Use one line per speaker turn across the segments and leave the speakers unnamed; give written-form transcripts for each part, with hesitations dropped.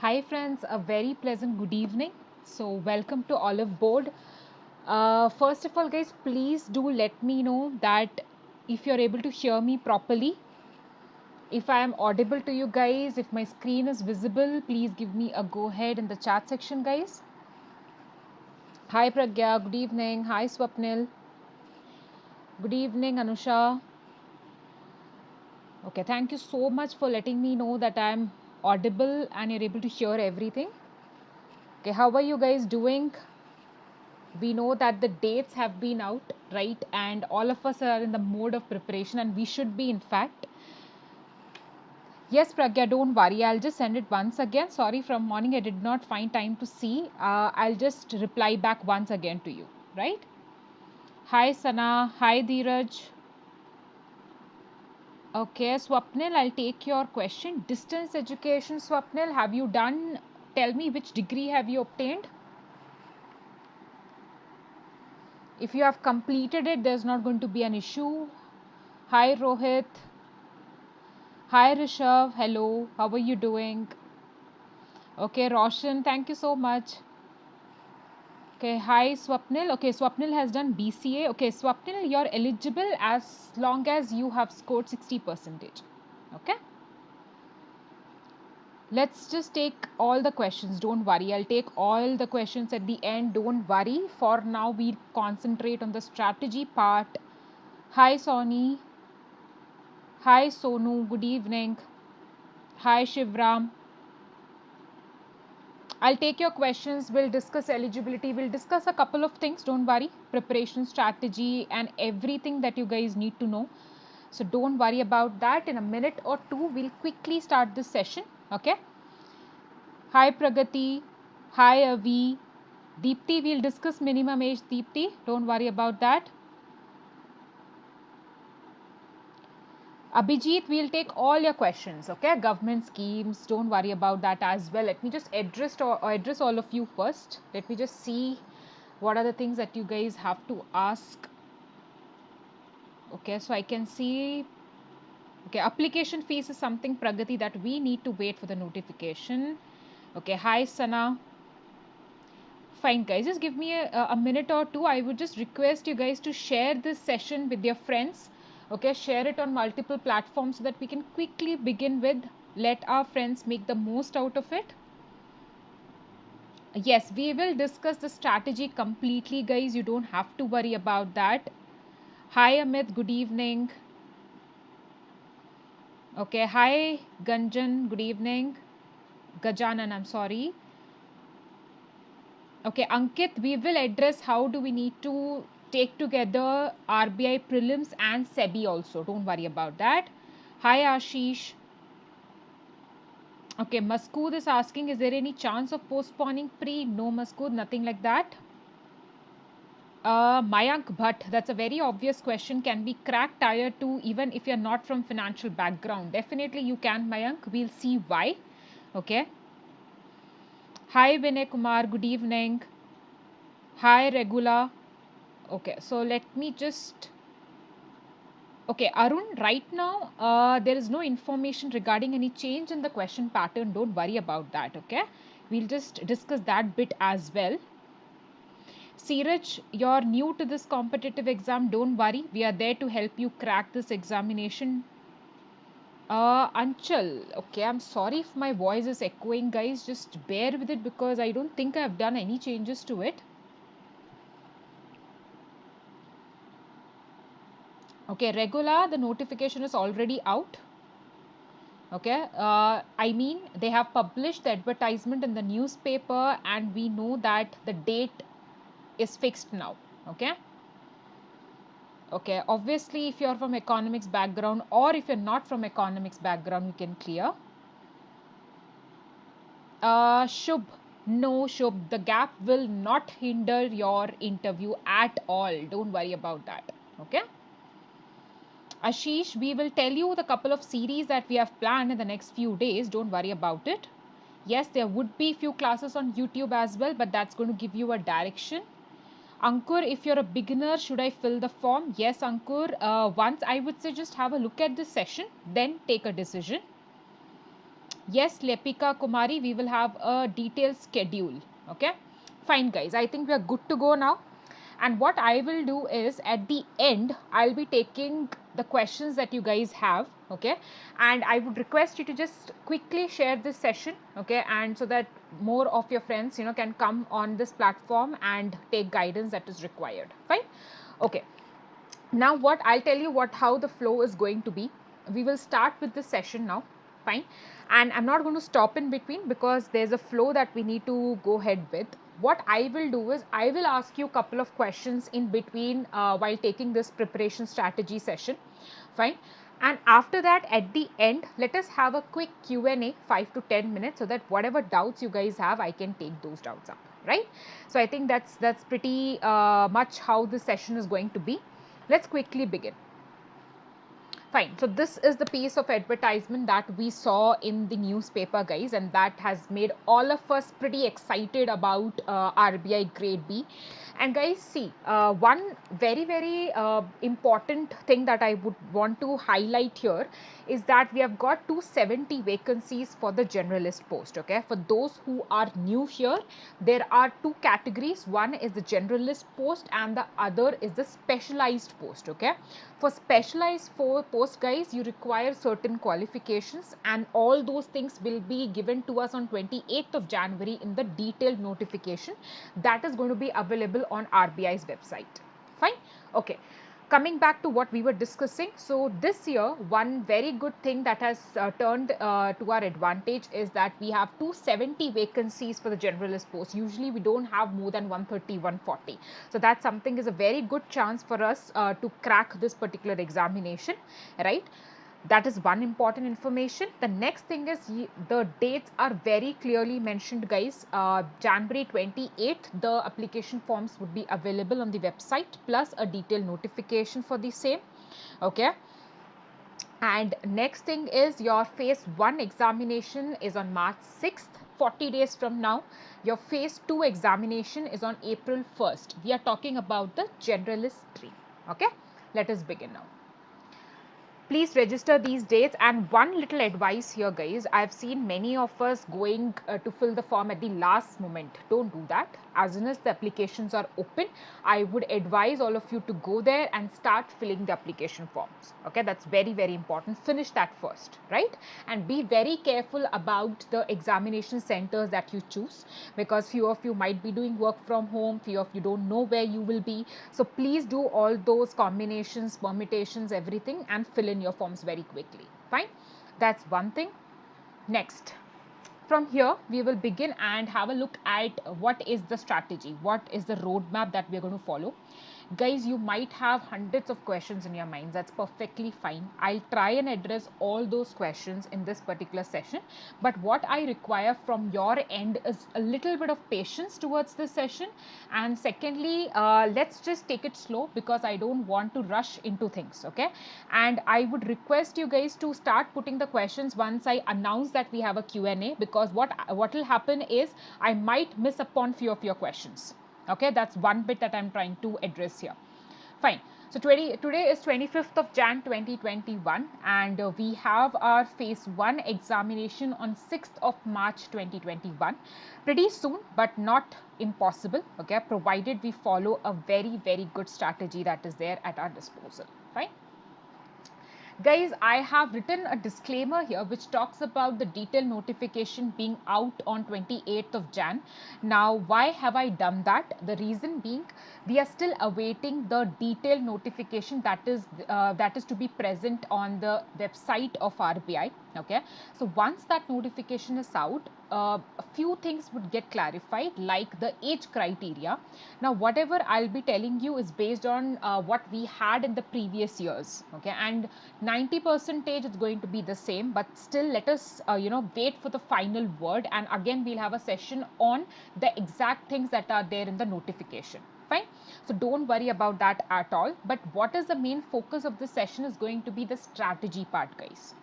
Hi friends, a very pleasant good evening. So welcome to Oliveboard. First of all guys, please do let me know that if you're able to hear me properly. If I am audible to you guys, if my screen is visible, please give me a go ahead in the chat section guys. Hi Pragya, good evening. Hi Swapnil. Good evening Anusha. Okay, thank you so much for letting me know that I'm audible and you're able to hear everything. Okay, how are you guys doing? We know that the dates have been out, right? And all of us are in the mode of preparation, and we should be, in fact. Yes, Pragya, don't worry. I'll just send it once again. Sorry, from morning I did not find time to see. I'll just reply back once again to you, right? Hi, Sana. Hi, Dheeraj. Okay, Swapnil, I'll take your question. Distance education, Swapnil, have you done? Tell me which degree have you obtained? If you have completed it, there's not going to be an issue. Hi, Rohit. Hi Rishabh, hello, how are you doing? Okay, Roshan, thank you so much. Okay, hi Swapnil. Okay, Swapnil has done BCA. Okay, Swapnil, you're eligible as long as you have scored 60%. Okay, let's just take all the questions. Don't worry, I'll take all the questions at the end. Don't worry. For now, we concentrate on the strategy part. Hi Sony. Hi Sonu, good evening. Hi Shivram. I'll take your questions. We'll discuss eligibility. We'll discuss a couple of things. Don't worry. Preparation strategy and everything that you guys need to know. So don't worry about that. In a minute or two, we'll quickly start this session. Okay. Hi Pragati. Hi Avi. Deepti, we'll discuss minimum age. Deepti, don't worry about that. Abhijit, we'll take all your questions, okay? Government schemes, don't worry about that as well. Let me just address all of you first. Let me just see what are the things that you guys have to ask. Okay, so I can see, okay, application fees is something, Pragati, that we need to wait for the notification. Okay, hi Sana. Fine guys, just give me a minute or two. I would just request you guys to share this session with your friends. Okay, share it on multiple platforms so that we can quickly begin with. Let our friends make the most out of it. Yes, we will discuss the strategy completely guys. You don't have to worry about that. Hi Amit, good evening. Okay, hi Ganjan, good evening. Gajanan, I'm sorry. Okay, Ankit, we will address how do we need to take together RBI prelims and SEBI also. Don't worry about that. Hi, Ashish. Okay, Maskood is asking, is there any chance of postponing pre? No, Maskood, nothing like that. Mayank Bhatt, that's a very obvious question. Can be cracked tier 2 even if you're not from financial background? Definitely you can, Mayank. We'll see why. Okay. Hi, Vinay Kumar. Good evening. Hi, Regula. Okay, so let me just. Okay, Arun, right now there is no information regarding any change in the question pattern. Don't worry about that. Okay, we'll just discuss that bit as well. Siraj, you're new to this competitive exam. Don't worry, we are there to help you crack this examination. Anchal, okay, I'm sorry if my voice is echoing, guys. Just bear with it because I don't think I've done any changes to it. Okay, Regula, the notification is already out. Okay, I mean, they have published the advertisement in the newspaper and we know that the date is fixed now. Okay. Okay, obviously if you're from economics background or if you're not from economics background, you can clear. Shubh, no Shubh, the gap will not hinder your interview at all. Don't worry about that. Okay. Ashish, we will tell you the couple of series that we have planned in the next few days. Don't worry about it. Yes, there would be few classes on YouTube as well, but that's going to give you a direction. Ankur, if you're a beginner, should I fill the form? Yes, Ankur. Once I would say just have a look at this session, then take a decision. Yes, Lepika Kumari, we will have a detailed schedule. Okay, fine, guys. I think we are good to go now. And what I will do is at the end, I'll be taking the questions that you guys have. Okay, and I would request you to just quickly share this session. Okay, and so that more of your friends, can come on this platform and take guidance that is required. Fine. Okay. Now what I'll tell you how the flow is going to be. We will start with this session now. Fine. And I'm not going to stop in between because there's a flow that we need to go ahead with. What I will do is I will ask you a couple of questions in between while taking this preparation strategy session. Fine. And after that, at the end, let us have a quick Q&A, 5 to 10 minutes, so that whatever doubts you guys have, I can take those doubts up, right? So I think that's pretty much how this session is going to be. Let's quickly begin. Fine. So this is the piece of advertisement that we saw in the newspaper, guys, and that has made all of us pretty excited about RBI Grade B. And guys, see, one very important thing that I would want to highlight here is that we have got 270 vacancies for the generalist post. Okay, for those who are new here, there are two categories. One is the generalist post and the other is the specialized post. Okay, for specialized post, guys, you require certain qualifications, and all those things will be given to us on 28th of January in the detailed notification that is going to be available on RBI's website. Fine. Okay, coming back to what we were discussing. So this year, one very good thing that has turned to our advantage is that we have 270 vacancies for the generalist post. Usually we don't have more than 130, 140. So that's something is a very good chance for us to crack this particular examination, right? That is one important information. The next thing is the dates are very clearly mentioned, guys. January 28th, the application forms would be available on the website plus a detailed notification for the same. Okay. And next thing is your phase 1 examination is on March 6th, 40 days from now. Your phase 2 examination is on April 1st. We are talking about the generalist 3. Okay. Let us begin now. Please register these dates. And one little advice here, guys, I've seen many of us going to fill the form at the last moment. Don't do that. As soon as the applications are open, I would advise all of you to go there and start filling the application forms. Okay, that's very important. Finish that first, right? And be very careful about the examination centers that you choose, because few of you might be doing work from home, few of you don't know where you will be. So please do all those combinations, permutations, everything, and fill in your forms very quickly. Fine. That's one thing. Next, from here we will begin and have a look at what is the strategy, what is the roadmap that we are going to follow. Guys, you might have hundreds of questions in your minds. That's perfectly fine. I'll try and address all those questions in this particular session. But what I require from your end is a little bit of patience towards this session. And secondly, let's just take it slow because I don't want to rush into things. Okay. And I would request you guys to start putting the questions once I announce that we have a Q&A, because what will happen is I might miss upon few of your questions. Okay, that's one bit that I'm trying to address here. Fine. So today is 25th of Jan 2021, and we have our phase 1 examination on 6th of March 2021. Pretty soon, but not impossible. Okay, provided we follow a very good strategy that is there at our disposal. Fine. Guys, I have written a disclaimer here which talks about the detailed notification being out on 28th of Jan. Now, why have I done that? The reason being, we are still awaiting the detailed notification that is to be present on the website of RBI. Okay, so once that notification is out, a few things would get clarified, like the age criteria. Now, whatever I'll be telling you is based on what we had in the previous years. Okay, and 90% is going to be the same, but still let us wait for the final word, and again we'll have a session on the exact things that are there in the notification. Fine. So don't worry about that at all. But what is the main focus of this session is going to be the strategy part, guys.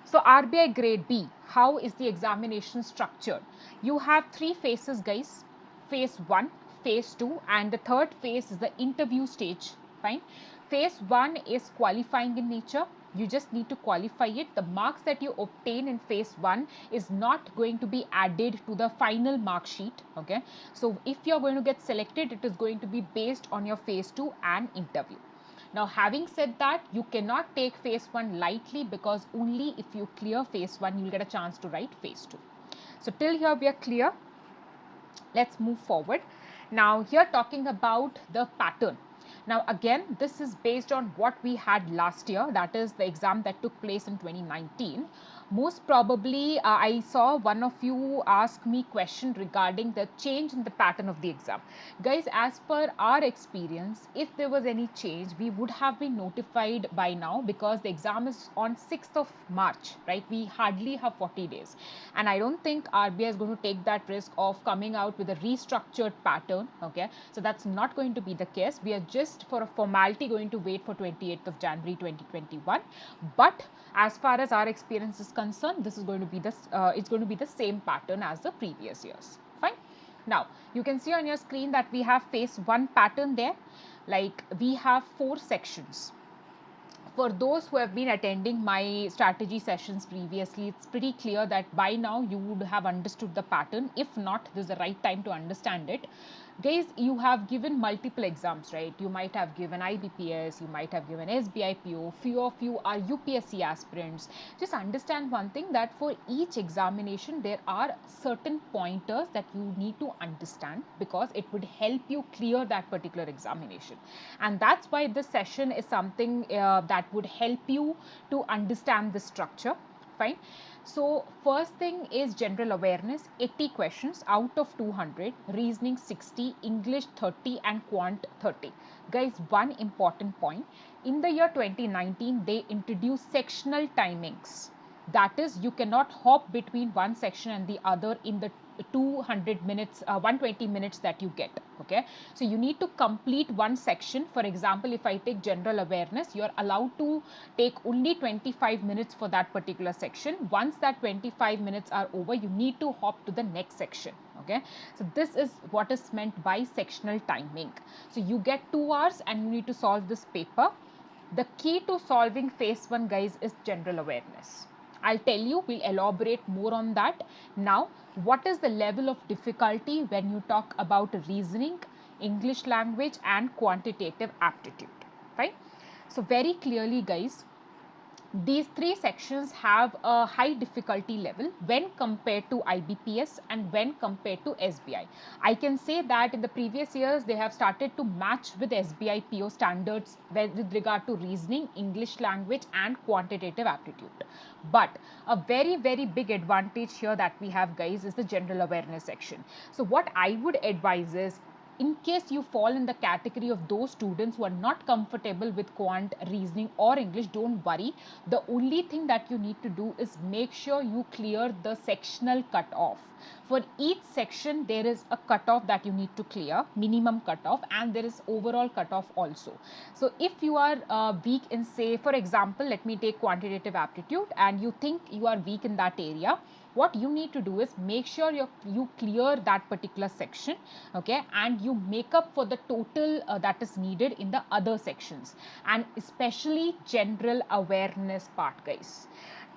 So RBI Grade B, how is the examination structured? You have 3 phases, guys. Phase 1, phase 2, and the third phase is the interview stage. Fine. Phase 1 is qualifying in nature. You just need to qualify it. The marks that you obtain in phase 1 is not going to be added to the final mark sheet. Okay, so if you're going to get selected, it is going to be based on your phase 2 and interview. Now, having said that, you cannot take phase 1 lightly, because only if you clear phase 1 you'll get a chance to write phase 2. So till here we are clear. Let's move forward. Now here, talking about the pattern. Now again, this is based on what we had last year, that is the exam that took place in 2019. Most probably I saw one of you ask me question regarding the change in the pattern of the exam. Guys, as per our experience, if there was any change, we would have been notified by now, because the exam is on 6th of March, right? We hardly have 40 days, and I don't think RBI is going to take that risk of coming out with a restructured pattern. Okay, so that's not going to be the case. We are just for a formality going to wait for 28th of January 2021. But as far as our experience is concerned, this is going to be this it's going to be the same pattern as the previous years. Fine. Now you can see on your screen that we have phase 1 pattern there. Like, we have 4 sections. For those who have been attending my strategy sessions previously, it's pretty clear that by now you would have understood the pattern. If not, this is the right time to understand it. Guys, you have given multiple exams, right? You might have given IBPS, you might have given SBI PO, few of you are UPSC aspirants. Just understand one thing, that for each examination there are certain pointers that you need to understand, because it would help you clear that particular examination. And that's why this session is something that would help you to understand the structure. Fine. So first thing is general awareness, 80 questions out of 200, reasoning 60, English 30 and Quant 30. Guys, one important point, in the year 2019 they introduced sectional timings. That is, you cannot hop between one section and the other in the 200 minutes 120 minutes that you get. Okay, so you need to complete one section. For example, if I take general awareness, you are allowed to take only 25 minutes for that particular section. Once that 25 minutes are over, you need to hop to the next section. Okay, so this is what is meant by sectional timing. So you get 2 hours and you need to solve this paper. The key to solving phase 1, guys, is general awareness. I'll tell you, we'll elaborate more on that. Now, what is the level of difficulty when you talk about reasoning, English language and quantitative aptitude? Right? So very clearly, guys, these 3 sections have a high difficulty level when compared to IBPS and when compared to SBI. I can say that in the previous years they have started to match with SBI PO standards with regard to reasoning, English language and quantitative aptitude. But a very big advantage here that we have, guys, is the general awareness section. So what I would advise is, in case you fall in the category of those students who are not comfortable with quant, reasoning or English, don't worry. The only thing that you need to do is make sure you clear the sectional cutoff. For each section there is a cutoff that you need to clear, minimum cutoff, and there is overall cutoff also. So if you are weak in, say for example, let me take quantitative aptitude, and you think you are weak in that area, what you need to do is make sure you clear that particular section. Okay, and you make up for the total that is needed in the other sections, and especially general awareness part, guys.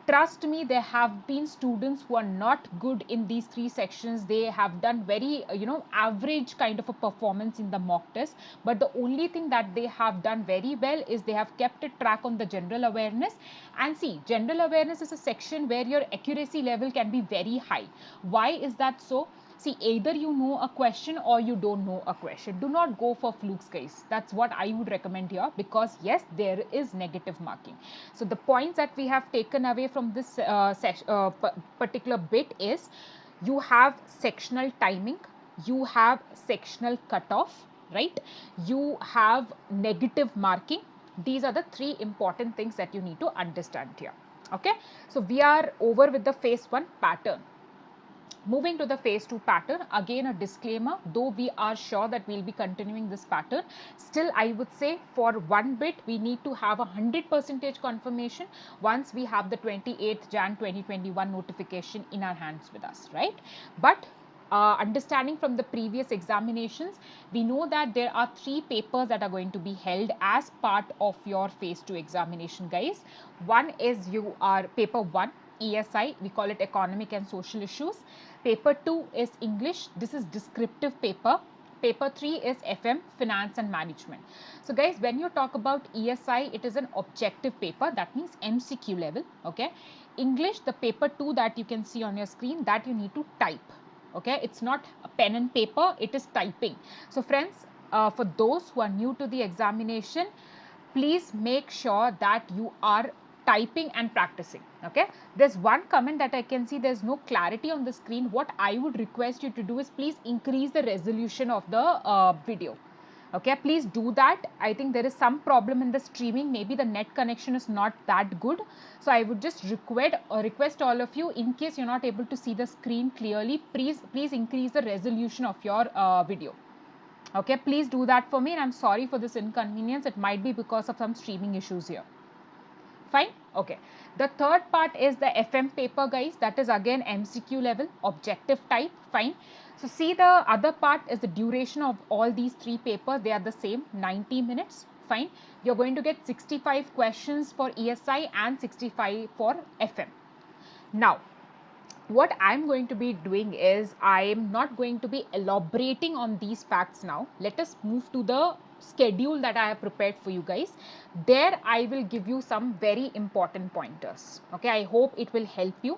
Trust me, there have been students who are not good in these 3 sections. They have done very average kind of a performance in the mock test, but the only thing that they have done very well is they have kept a track on the general awareness. And see, general awareness is a section where your accuracy level can be very high. Why is that so? See, either you know a question or you don't know a question. Do not go for flukes, guys. That's what I would recommend here, because yes, there is negative marking. So the points that we have taken away from this particular bit is, you have sectional timing, you have sectional cutoff, right? You have negative marking. These are the 3 important things that you need to understand here. Okay, so we are over with the phase 1 pattern. Moving to the phase 2 pattern, again a disclaimer, though we are sure that we will be continuing this pattern, still I would say for one bit we need to have 100% confirmation once we have the 28th Jan 2021 notification in our hands with us, right? But understanding from the previous examinations, we know that there are 3 papers that are going to be held as part of your phase 2 examination, guys. One is paper 1, ESI, we call it economic and social issues. Paper 2 is English, this is descriptive paper. Paper 3 is FM, finance and management. So guys, when you talk about ESI, it is an objective paper, that means MCQ level, okay. English, the paper 2 that you can see on your screen, that you need to type, okay. It's not a pen and paper, it is typing. So friends, for those who are new to the examination, please make sure that you are typing and practicing, okay. There's one comment that I can see, there's no clarity on the screen. What I would request you to do is please increase the resolution of the video, okay. Please do that. I think there is some problem in the streaming, maybe the net connection is not that good. So I would just request all of you, in case you're not able to see the screen clearly, please increase the resolution of your video, okay. Please do that for me, and I'm sorry for this inconvenience. It might be because of some streaming issues here. Fine, okay. The third part is the FM paper, guys. That is again MCQ level, objective type. Fine. So see, the other part is the duration of all these 3 papers. They are the same, 90 minutes. Fine. You're going to get 65 questions for ESI and 65 for FM. Now, what I'm going to be doing is, I'm not going to be elaborating on these facts now. Let us move to the schedule that I have prepared for you guys. There I will give you some very important pointers, okay. I hope it will help you.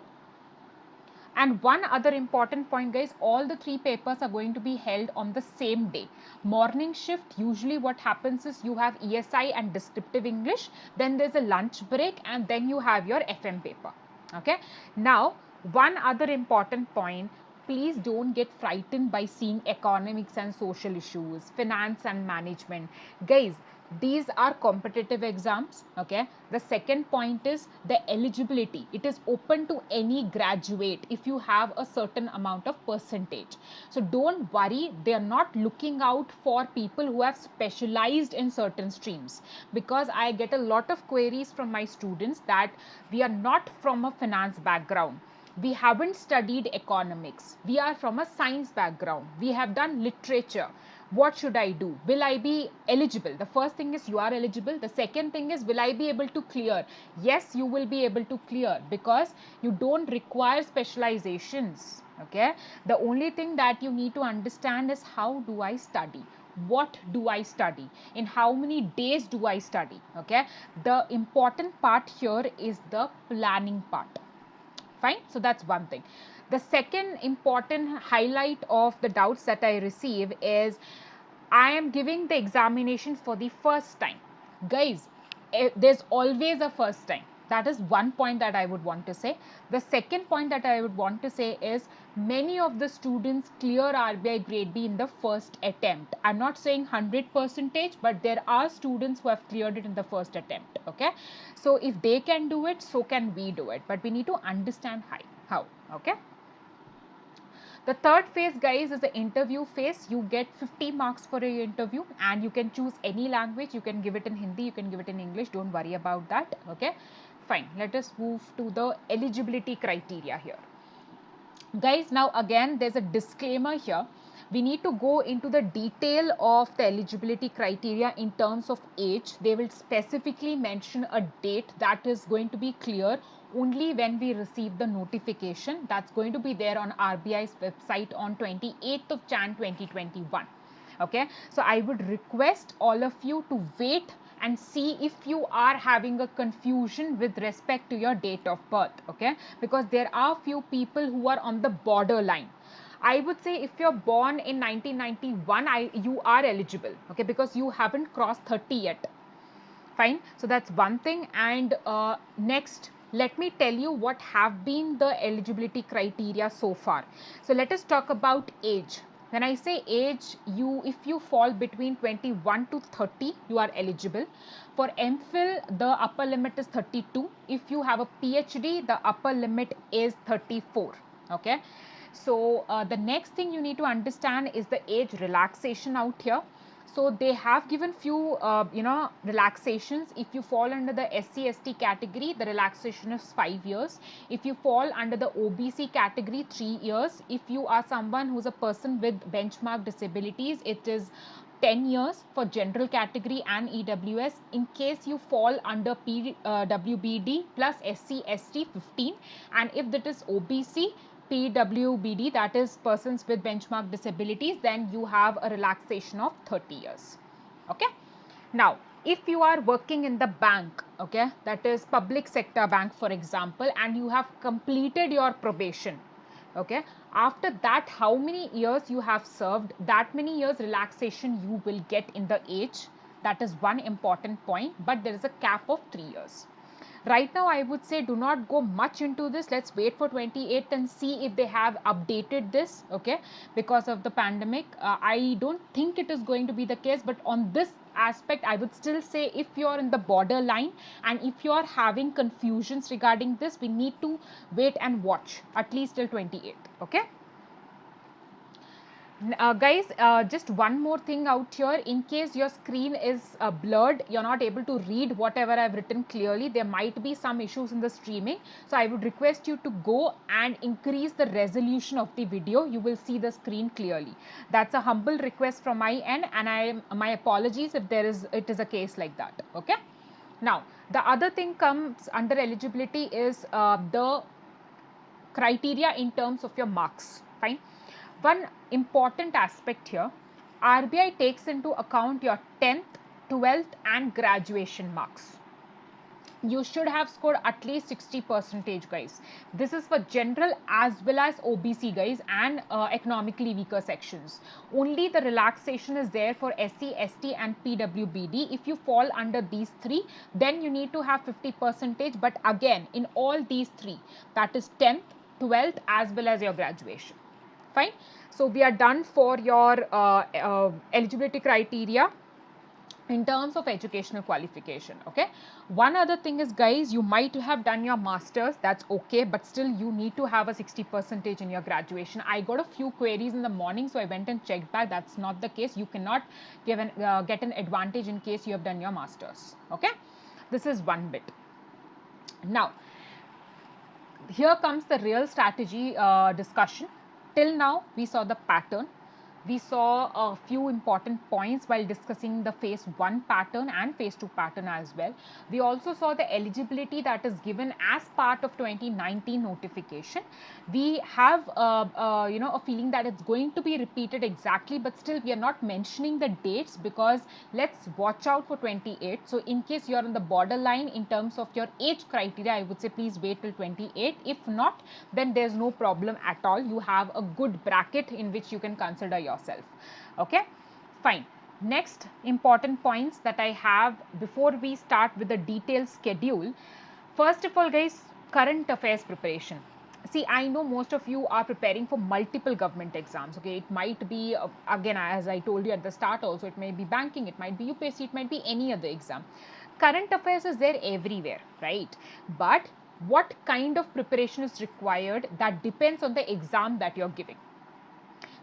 And one other important point, guys, all the 3 papers are going to be held on the same day. Morning shift, usually what happens is you have ESI and descriptive English, then there's a lunch break, and then you have your FM paper, okay. Now, one other important point, please don't get frightened by seeing economics and social issues, finance and management. Guys, these are competitive exams, okay. The second point is the eligibility. It is open to any graduate if you have a certain amount of percentage. So don't worry, they are not looking out for people who have specialized in certain streams, because I get a lot of queries from my students that we are not from a finance background, we haven't studied economics, we are from a science background, we have done literature. What should I do? Will I be eligible? The first thing is you are eligible. The second thing is, will I be able to clear? Yes, you will be able to clear, because you don't require specializations, okay. The only thing that you need to understand is, how do I study? What do I study? In how many days do I study? Okay. The important part here is the planning part. Fine. So that's one thing. The second important highlight of the doubts that I receive is, I am giving the examination for the first time. Guys, there's always a first time. That is one point that I would want to say. The second point that I would want to say is, many of the students clear RBI Grade B in the first attempt. I'm not saying 100%, but there are students who have cleared it in the first attempt, okay. So if they can do it, so can we do it, but we need to understand how, okay. The third phase, guys, is the interview phase. You get 50 marks for your interview, and you can choose any language. You can give it in Hindi, you can give it in English. Don't worry about that, okay. Fine. Let us move to the eligibility criteria here. Guys, now again, there's a disclaimer here. We need to go into the detail of the eligibility criteria in terms of age. They will specifically mention a date that is going to be clear only when we receive the notification. That's going to be there on RBI's website on 28th of Jan 2021. Okay, so I would request all of you to wait and see if you are having a confusion with respect to your date of birth, okay, because there are few people who are on the borderline. I would say if you're born in 1991, you are eligible, okay, because you haven't crossed 30 yet. Fine. So that's one thing. And next, let me tell you what have been the eligibility criteria so far. So let us talk about age. When I say age, if you fall between 21 to 30, you are eligible. For MPhil, the upper limit is 32. If you have a PhD, the upper limit is 34. Okay. So the next thing you need to understand is the age relaxation out here. So they have given few relaxations. If you fall under the SC/ST category, the relaxation is 5 years. If you fall under the OBC category, 3 years. If you are someone who's a person with benchmark disabilities, it is 10 years for general category and EWS. In case you fall under PWBD plus SC/ST, 15, and if that is OBC, PWBD, that is persons with benchmark disabilities, then you have a relaxation of 30 years. Okay. Now, if you are working in the bank, okay, that is public sector bank, for example, and you have completed your probation, okay, after that, how many years you have served, that many years relaxation you will get in the age. That is one important point, but there is a cap of 3 years. Right now, I would say do not go much into this. Let's wait for 28 and see if they have updated this, okay, because of the pandemic. I don't think it is going to be the case, but on this aspect, I would still say if you're in the borderline and if you're having confusions regarding this, we need to wait and watch at least till 28, okay. Guys, just one more thing out here. In case your screen is blurred, you're not able to read whatever I've written clearly, there might be some issues in the streaming. So I would request you to go and increase the resolution of the video. You will see the screen clearly. That's a humble request from my end, and my apologies if it is a case like that. Okay. Now, the other thing comes under eligibility is the criteria in terms of your marks. Fine. One important aspect here, RBI takes into account your 10th, 12th and graduation marks. You should have scored at least 60%, guys. This is for general as well as OBC, guys, and economically weaker sections. Only the relaxation is there for SC/ST and PWBD. If you fall under these three, then you need to have 50%. But again, in all these three, that is 10th, 12th as well as your graduation. Fine. So we are done for your eligibility criteria in terms of educational qualification. Okay. One other thing is, guys, you might have done your masters, that's okay, but still you need to have a 60% in your graduation. I got a few queries in the morning, so I went and checked back. That's not the case. You cannot get an advantage in case you have done your masters. Okay. This is one bit. Now, here comes the real strategy discussion. Till now, we saw the pattern. We saw a few important points while discussing the phase 1 pattern and phase 2 pattern as well. We also saw the eligibility that is given as part of 2019 notification. We have a feeling that it's going to be repeated exactly, but still we are not mentioning the dates because let's watch out for 28. So in case you are on the borderline in terms of your age criteria, I would say please wait till 28. If not, then there's no problem at all. You have a good bracket in which you can consider yourself. Okay, fine. Next important points that I have before we start with the detailed schedule. First of all, guys, current affairs preparation. See, I know most of you are preparing for multiple government exams. Okay, it might be again, as I told you at the start also, it may be banking, it might be UPSC, it might be any other exam. Current affairs is there everywhere, right? But what kind of preparation is required, that depends on the exam that you're giving.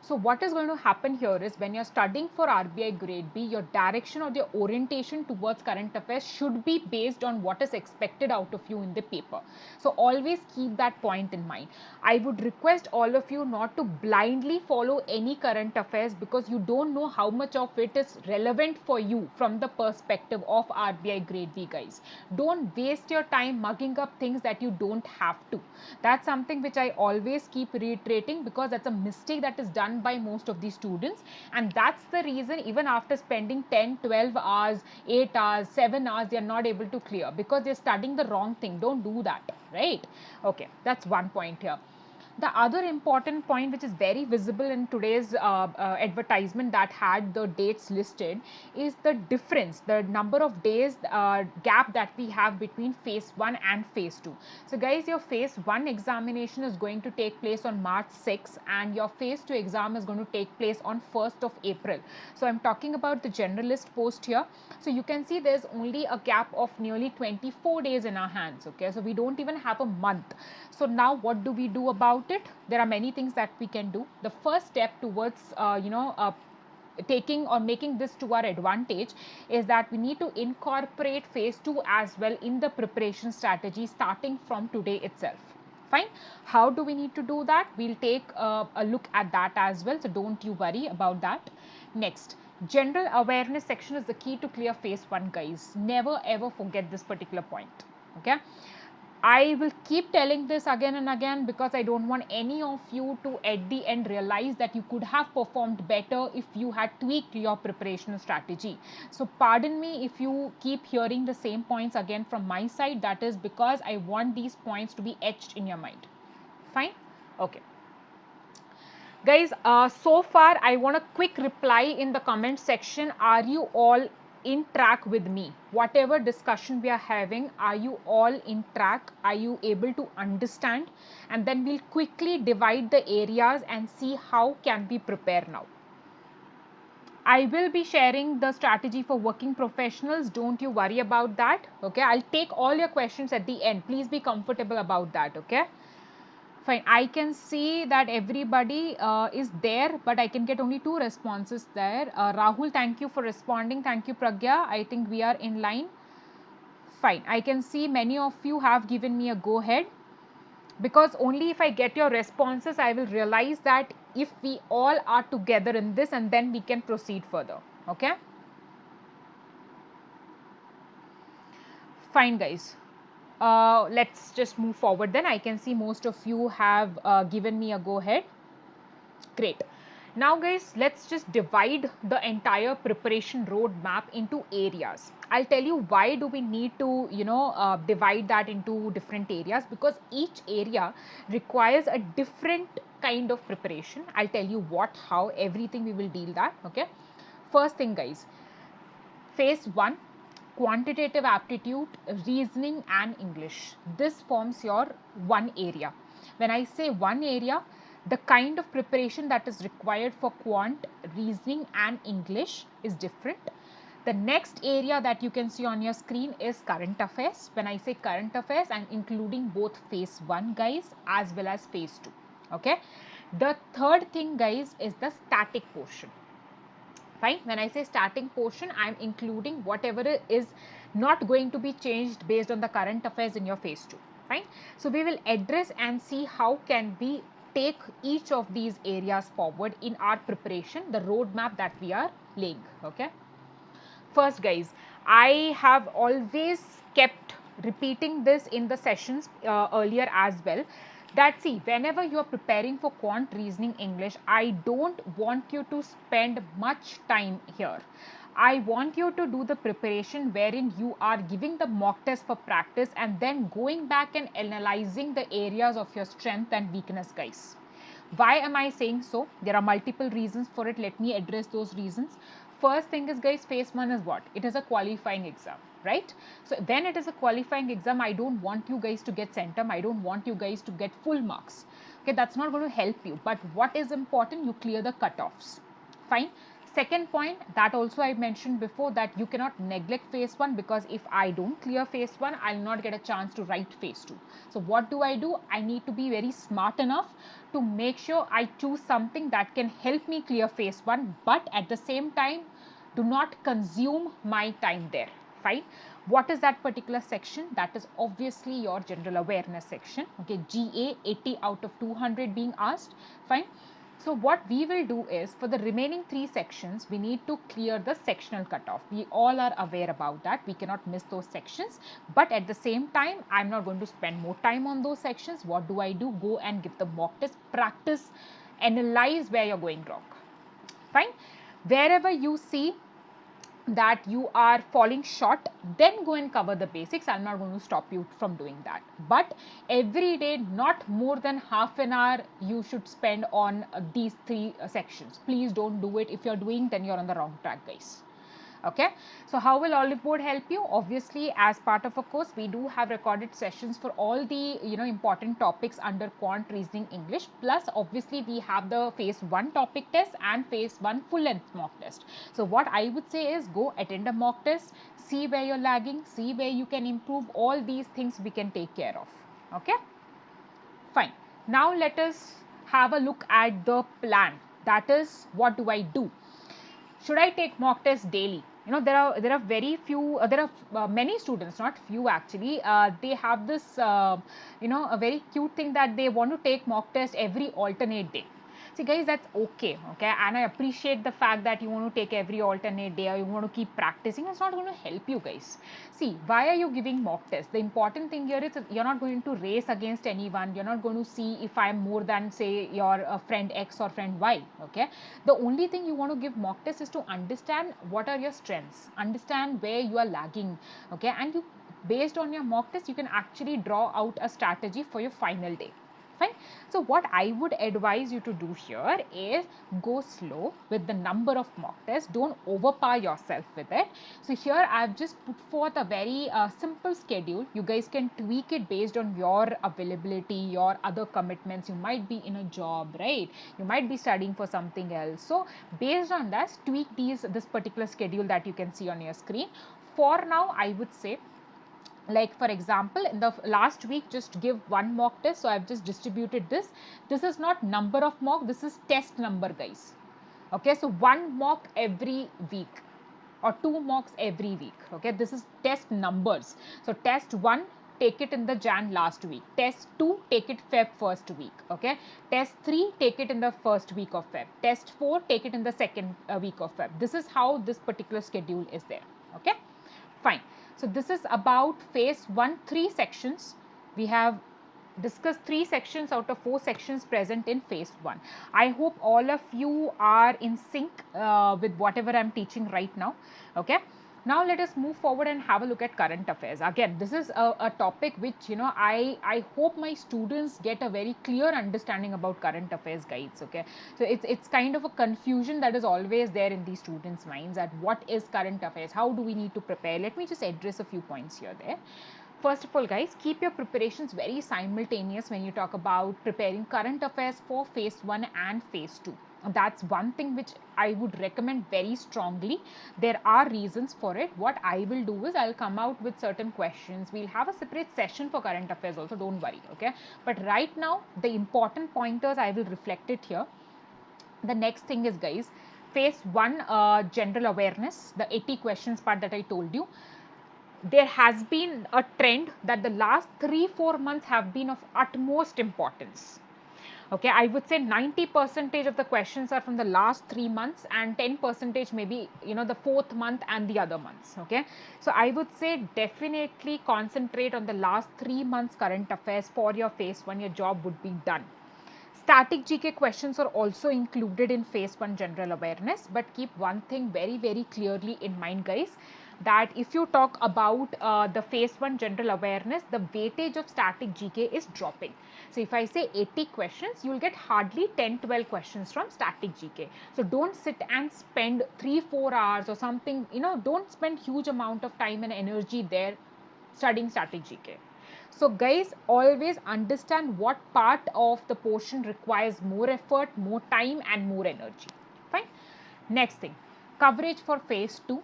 So what is going to happen here is when you're studying for RBI Grade B, your direction or your orientation towards current affairs should be based on what is expected out of you in the paper. So always keep that point in mind. I would request all of you not to blindly follow any current affairs because you don't know how much of it is relevant for you from the perspective of RBI Grade B, guys. Don't waste your time mugging up things that you don't have to. That's something which I always keep reiterating because that's a mistake that is done by most of these students, and that's the reason even after spending 10, 12 hours, 8 hours, 7 hours, they are not able to clear because they're studying the wrong thing. Don't do that, right? Okay, that's one point here. The other important point which is very visible in today's advertisement that had the dates listed is the difference, the number of days gap that we have between phase 1 and phase 2. So guys, your phase 1 examination is going to take place on March 6 and your phase 2 exam is going to take place on 1st of April. So I'm talking about the generalist post here. So you can see there's only a gap of nearly 24 days in our hands. Okay, so we don't even have a month. So now what do we do about it? There are many things that we can do. The first step towards taking or making this to our advantage is that we need to incorporate phase 2 as well in the preparation strategy starting from today itself. Fine. How do we need to do that? We'll take a look at that as well, so don't you worry about that. Next, general awareness section is the key to clear phase 1, guys. Never ever forget this particular point. Okay, I will keep telling this again and again because I don't want any of you to at the end realize that you could have performed better if you had tweaked your preparation strategy. So pardon me if you keep hearing the same points again from my side. That is because I want these points to be etched in your mind. Fine? Okay. Guys, so far I want a quick reply in the comment section. Are you all in track with me? Whatever discussion we are having, are you all in track? Are you able to understand? And then we'll quickly divide the areas and see how can we prepare now. I will be sharing the strategy for working professionals. Don't you worry about that. Okay, I'll take all your questions at the end. Please be comfortable about that. Okay. Fine, I can see that everybody is there, but I can get only 2 responses there. Rahul, thank you for responding. Thank you, Pragya. I think we are in line. Fine, I can see many of you have given me a go ahead, because only if I get your responses, I will realize that if we all are together in this, and then we can proceed further. Okay. Fine, guys. Let's just move forward then. I can see most of you have given me a go ahead. Great. Now guys, let's just divide the entire preparation roadmap into areas. I'll tell you why do we need to, divide that into different areas, because each area requires a different kind of preparation. I'll tell you what, how, everything we will deal that. Okay. First thing, guys, phase 1, quantitative aptitude, reasoning and English. This forms your one area. When I say one area, the kind of preparation that is required for quant, reasoning and English is different. The next area that you can see on your screen is current affairs. When I say current affairs, I'm including both phase 1, guys, as well as phase 2. Okay. The third thing, guys, is the static portion. Fine. When I say starting portion, I am including whatever is not going to be changed based on the current affairs in your phase 2. Fine. So we will address and see how can we take each of these areas forward in our preparation, the roadmap that we are laying. Okay. First, guys, I have always kept repeating this in the sessions earlier as well, that see, whenever you are preparing for quant, reasoning, English, I don't want you to spend much time here. I want you to do the preparation wherein you are giving the mock test for practice and then going back and analyzing the areas of your strength and weakness, guys. Why am I saying so? There are multiple reasons for it. Let me address those reasons. First thing is, guys, phase 1 is what? It is a qualifying exam, right? So when it is a qualifying exam, I don't want you guys to get centum. I don't want you guys to get full marks. Okay, that's not going to help you. But what is important? You clear the cutoffs. Fine. Second point, that also I mentioned before, that you cannot neglect phase 1, because if I don't clear phase 1, I'll not get a chance to write phase 2. So what do? I need to be very smart enough to make sure I choose something that can help me clear phase 1, but at the same time, do not consume my time there. Fine. What is that particular section? That is obviously your general awareness section. Okay, GA 80 out of 200 being asked. Fine. So what we will do is, for the remaining 3 sections, we need to clear the sectional cutoff. We all are aware about that. We cannot miss those sections. But at the same time, I'm not going to spend more time on those sections. What do? Go and give the mock test, practice, analyze where you're going wrong. Fine. Wherever you see that you are falling short, then go and cover the basics. I'm not going to stop you from doing that. But every day, not more than half an hour, you should spend on these 3 sections. Please don't do it. If you're doing, then you're on the wrong track, guys. Okay. So how will Oliveboard help you? Obviously, as part of a course, we do have recorded sessions for all the important topics under quant, reasoning, English. Plus, obviously, we have the phase 1 topic test and phase 1 full length mock test. So what I would say is, go attend a mock test, see where you're lagging, see where you can improve. All these things we can take care of. Okay. Fine. Now let us have a look at the plan. That is, what do? Should I take mock tests daily? There are very few, there are many students, not few actually, they have this a very cute thing that they want to take mock test every alternate day. See guys, that's okay, and I appreciate the fact that you want to take every alternate day or you want to keep practicing. It's not going to help you guys. See, why are you giving mock tests? The important thing here is you're not going to race against anyone. You're not going to see if I'm more than, say, your friend X or friend Y, okay? The only thing you want to give mock test is to understand what are your strengths, understand where you are lagging, okay? And you, based on your mock test, you can actually draw out a strategy for your final day. Fine. So what I would advise you to do here is go slow with the number of mock tests. Don't overpower yourself with it. So here I've just put forth a very simple schedule. You guys can tweak it based on your availability, your other commitments. You might be in a job, right? You might be studying for something else. So based on that, tweak this particular schedule that you can see on your screen. For now, I would say, like for example, in the last week, just give one mock test. So I've just distributed this. This is not number of mock, this is test number, guys. Okay, so one mock every week or two mocks every week. Okay, this is test numbers. So test 1, take it in the Jan last week. Test 2, take it Feb first week. Okay, test 3, take it in the first week of Feb. Test 4, take it in the second week of Feb. This is how this particular schedule is there. Okay, fine. So this is about phase 1, 3 sections. We have discussed 3 sections out of 4 sections present in phase 1. I hope all of you are in sync with whatever I am teaching right now. Okay. Now let us move forward and have a look at current affairs. Again, this is a topic which, I hope my students get a very clear understanding about current affairs, guys. Okay, so it's kind of a confusion that is always there in these students' minds, at what is current affairs, how do we need to prepare. Let me just address a few points here there. First of all, guys, keep your preparations very simultaneous when you talk about preparing current affairs for phase 1 and phase 2. That's one thing which I would recommend very strongly. There are reasons for it. What I will do is I'll come out with certain questions. We'll have a separate session for current affairs also, don't worry, okay? But right now, the important pointers, I will reflect it here. The next thing is, guys, phase 1 general awareness, the 80 questions part that I told you. There has been a trend that the last 3-4 months have been of utmost importance. Okay, I would say 90% of the questions are from the last 3 months and 10% maybe, the 4th month and the other months. Okay, so I would say definitely concentrate on the last 3 months current affairs for your phase 1. Your job would be done. Static GK questions are also included in phase 1 general awareness, but keep one thing very, very clearly in mind, guys, that if you talk about the phase 1 general awareness, the weightage of static GK is dropping. So if I say 80 questions, you will get hardly 10-12 questions from static GK. So don't sit and spend 3-4 hours or something, don't spend huge amount of time and energy there studying static GK. So guys, always understand what part of the portion requires more effort, more time and more energy. Fine. Next thing, coverage for phase 2.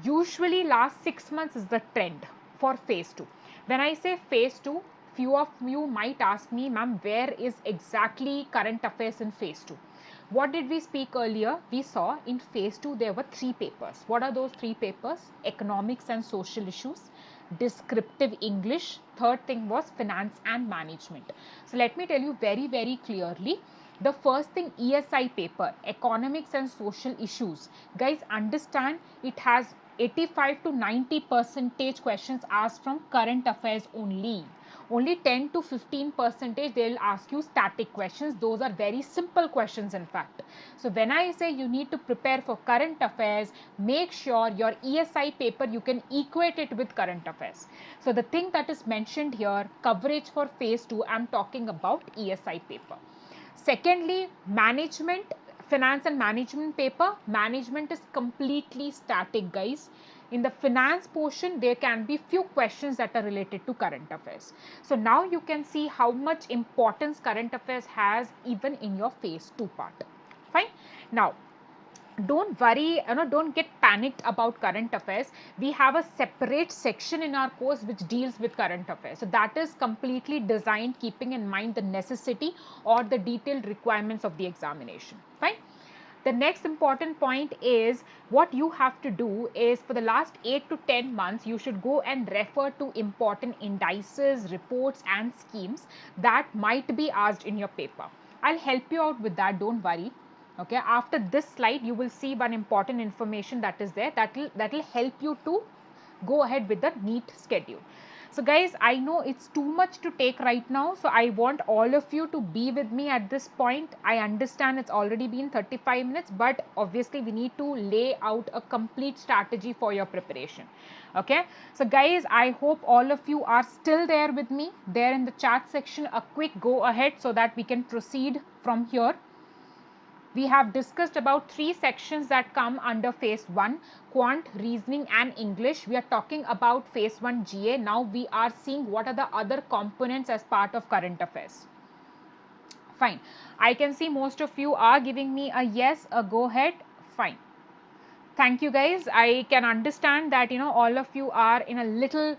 Usually last 6 months is the trend for phase 2. When I say phase 2, few of you might ask me, ma'am, where is exactly current affairs in phase 2? What did we speak earlier? We saw in phase 2 there were 3 papers. What are those 3 papers? Economics and social issues, descriptive English, third thing was finance and management. So let me tell you very, very clearly. The first thing, ESI paper, economics and social issues. Guys, understand it has 85 to 90% questions asked from current affairs only. Only 10 to 15% they will ask you static questions. Those are very simple questions in fact. So when I say you need to prepare for current affairs, make sure your ESI paper you can equate it with current affairs. So the thing that is mentioned here, coverage for phase 2, I am talking about ESI paper. Secondly, management, finance and management paper. Management is completely static, guys. In the finance portion, there can be few questions that are related to current affairs. So now you can see how much importance current affairs has even in your phase 2 part. Fine. Now, don't worry, don't get panicked about current affairs. We have a separate section in our course which deals with current affairs. So that is completely designed keeping in mind the necessity or the detailed requirements of the examination. Fine. The next important point is what you have to do is for the last 8 to 10 months, you should go and refer to important indices, reports and schemes that might be asked in your paper. I'll help you out with that, don't worry. Okay, after this slide, you will see one important information that is there that will help you to go ahead with the neat schedule. So guys, I know it's too much to take right now, so I want all of you to be with me at this point. I understand it's already been 35 minutes, but obviously we need to lay out a complete strategy for your preparation. Okay, so guys, I hope all of you are still there with me there in the chat section. A quick go ahead so that we can proceed from here. We have discussed about 3 sections that come under phase 1, quant, reasoning and English. We are talking about phase 1 GA. Now we are seeing what are the other components as part of current affairs. Fine. I can see most of you are giving me a yes, a go ahead. Fine. Thank you guys. I can understand that all of you are in a little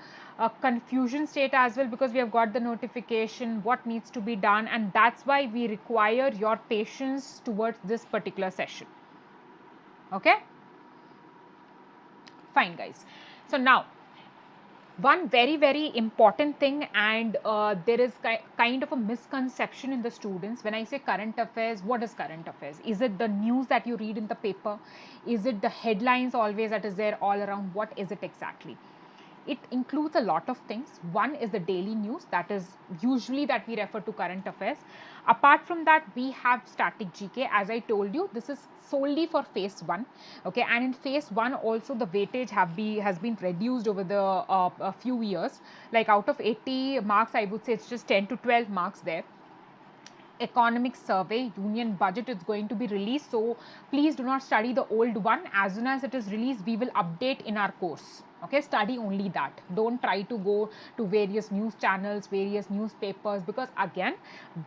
confusion state as well, because we have got the notification what needs to be done, and that's why we require your patience towards this particular session. Okay, fine guys. So now one very important thing, and there is kind of a misconception in the students when I say current affairs. What is current affairs? Is it the news that you read in the paper? Is it the headlines always that is there all around? What is it exactly? It includes a lot of things. One is the daily news, that is usually that we refer to current affairs. Apart from that, we have static GK. As I told you, this is solely for phase 1. Okay, and in phase 1 also the weightage has been reduced over the a few years. Like out of 80 marks, I would say it's just 10 to 12 marks there. Economic survey, union budget is going to be released, so please do not study the old one. As soon as it is released, we will update in our course. Okay, study only that. Don't try to go to various news channels, various newspapers, because again,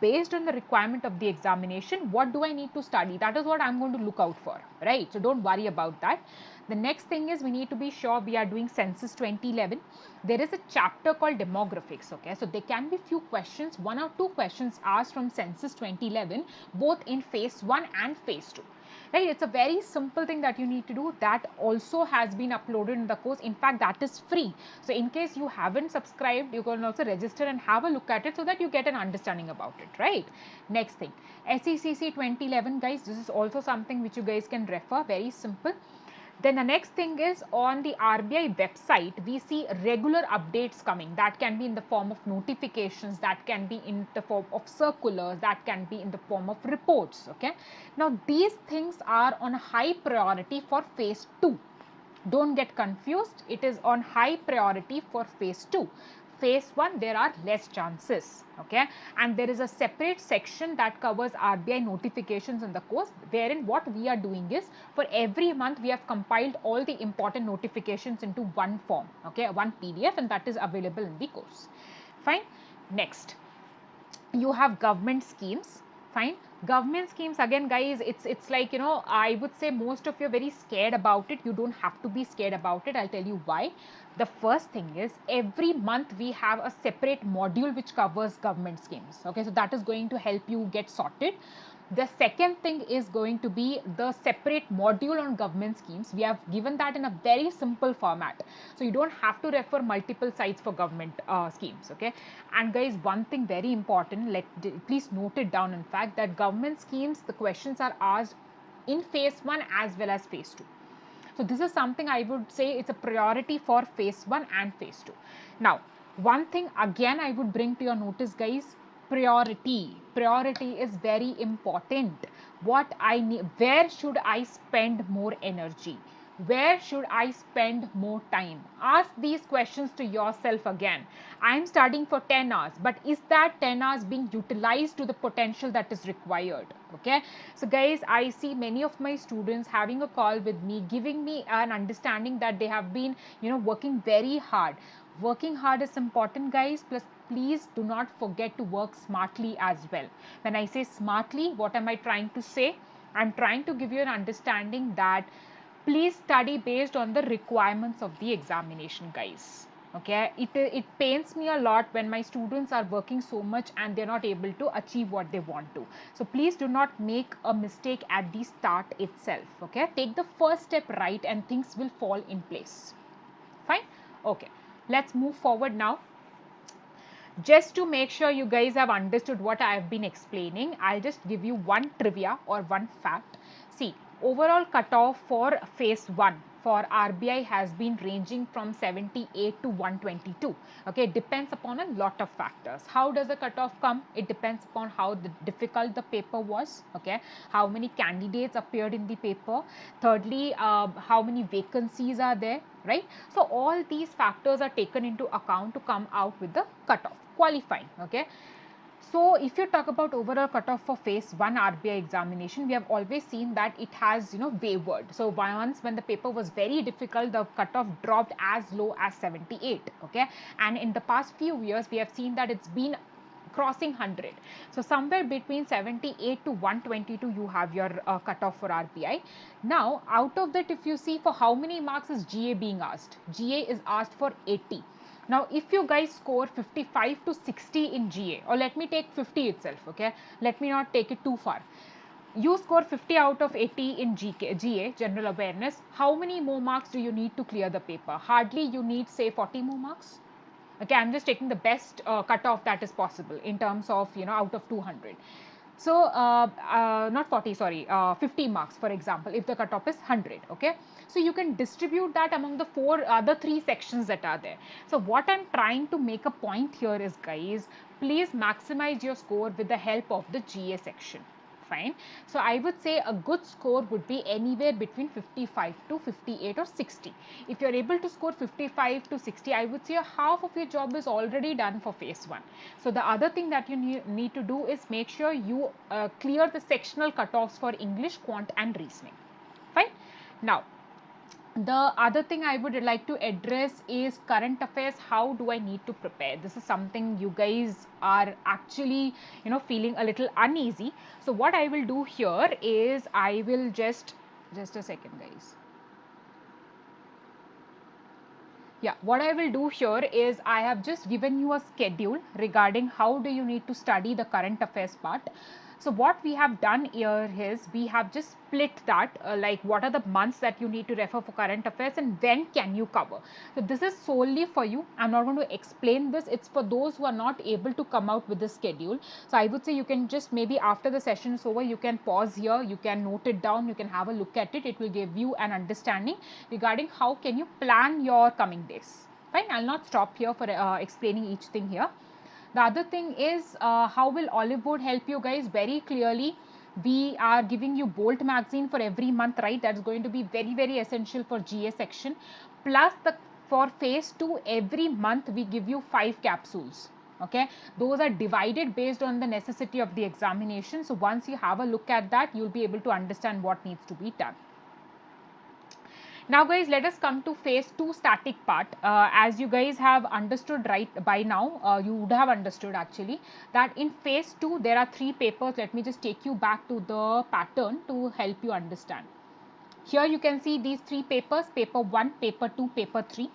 based on the requirement of the examination, what do I need to study? That is what I'm going to look out for, right? So don't worry about that. The next thing is we need to be sure we are doing census 2011. There is a chapter called demographics. Okay, so there can be few questions, 1 or 2 questions asked from census 2011, both in phase 1 and phase 2. Right, it's a very simple thing that you need to do. That also has been uploaded in the course. In fact, that is free. So in case you haven't subscribed, you can also register and have a look at it so that you get an understanding about it, right? Next thing, SECC 2011, guys, this is also something which you guys can refer. Very simple. Then the next thing is on the RBI website, we see regular updates coming. That can be in the form of notifications, that can be in the form of circulars, that can be in the form of reports. Okay. Now these things are on high priority for phase 2. Don't get confused. It is on high priority for phase 2. Phase 1, there are less chances. Okay, and there is a separate section that covers RBI notifications in the course, wherein what we are doing is for every month we have compiled all the important notifications into one form. Okay, one PDF, and that is available in the course. Fine. Next, you have government schemes. Fine. Government schemes, again guys, it's like I would say most of you are very scared about it. You don't have to be scared about it. I'll tell you why. The first thing is every month we have a separate module which covers government schemes. Okay, so that is going to help you get sorted. The second thing is going to be the separate module on government schemes. We have given that in a very simple format, so you don't have to refer multiple sites for government schemes. Okay, and guys, one thing very important, please note it down, in fact, that government schemes, the questions are asked in phase 1 as well as phase 2. So this is something I would say it's a priority for phase 1 and phase 2. Now, one thing again I would bring to your notice, guys, priority is very important. What I need, where should I spend more energy? Where should I spend more time? Ask these questions to yourself again. I am studying for 10 hours, but is that 10 hours being utilized to the potential that is required? Okay, so guys, I see many of my students having a call with me, giving me an understanding that they have been working very hard. Working hard is important, guys, plus please do not forget to work smartly as well. When I say smartly, what am I trying to say? I'm trying to give you an understanding that please study based on the requirements of the examination, guys. Okay, it pains me a lot when my students are working so much and they're not able to achieve what they want to. So please do not make a mistake at the start itself. Okay, take the first step right and things will fall in place. Fine. Okay, let's move forward now. Just to make sure you guys have understood what I have been explaining, I'll just give you one trivia or one fact. See, overall cutoff for phase 1 for RBI has been ranging from 78 to 122. Okay, it depends upon a lot of factors. How does the cutoff come? It depends upon how difficult the paper was. Okay, how many candidates appeared in the paper. Thirdly, how many vacancies are there, right? So all these factors are taken into account to come out with the cutoff qualifying. Okay, so if you talk about overall cutoff for phase 1 RBI examination, we have always seen that it has wavered. So once when the paper was very difficult, the cutoff dropped as low as 78. Okay, and in the past few years we have seen that it's been crossing 100. So somewhere between 78 to 122 you have your cutoff for RBI. Now out of that, if you see, for how many marks is GA being asked? GA is asked for 80. Now if you guys score 55 to 60 in GA, or let me take 50 itself, okay, let me not take it too far. You score 50 out of 80 in GA, general awareness. How many more marks do you need to clear the paper? Hardly you need, say, 40 more marks. Okay, I'm just taking the best cutoff that is possible in terms of out of 200. So not 40, sorry, 50 marks, for example, if the cutoff is 100. Okay, so you can distribute that among the other 3 sections that are there. So what I'm trying to make a point here is, guys, please maximize your score with the help of the GA section. Fine. So I would say a good score would be anywhere between 55 to 58 or 60. If you're able to score 55 to 60, I would say half of your job is already done for phase 1. So the other thing that you need to do is make sure you clear the sectional cutoffs for English, Quant and Reasoning. Fine. Now, the other thing I would like to address is current affairs. How do I need to prepare? This is something you guys are actually feeling a little uneasy. So what I will do here is I will just a second, guys. Yeah, what I will do here is I have just given you a schedule regarding how do you need to study the current affairs part. So what we have done here is we have just split that like what are the months that you need to refer for current affairs and when can you cover. So this is solely for you. I'm not going to explain this. It's for those who are not able to come out with the schedule. So I would say you can just maybe after the session is over, you can pause here, you can note it down, you can have a look at it. It will give you an understanding regarding how can you plan your coming days. Fine, I'll not stop here for explaining each thing here. The other thing is how will Oliveboard help you guys? Very clearly, we are giving you Bolt magazine for every month, right? That's going to be very, very essential for GA section. Plus, for phase 2, every month we give you 5 capsules. Okay, those are divided based on the necessity of the examination. So once you have a look at that, you'll be able to understand what needs to be done. Now guys, let us come to phase 2 static part. As you guys have understood right by now, you would have understood actually that in phase 2 there are 3 papers. Let me just take you back to the pattern to help you understand. Here you can see these 3 papers, paper 1, paper 2, paper 3.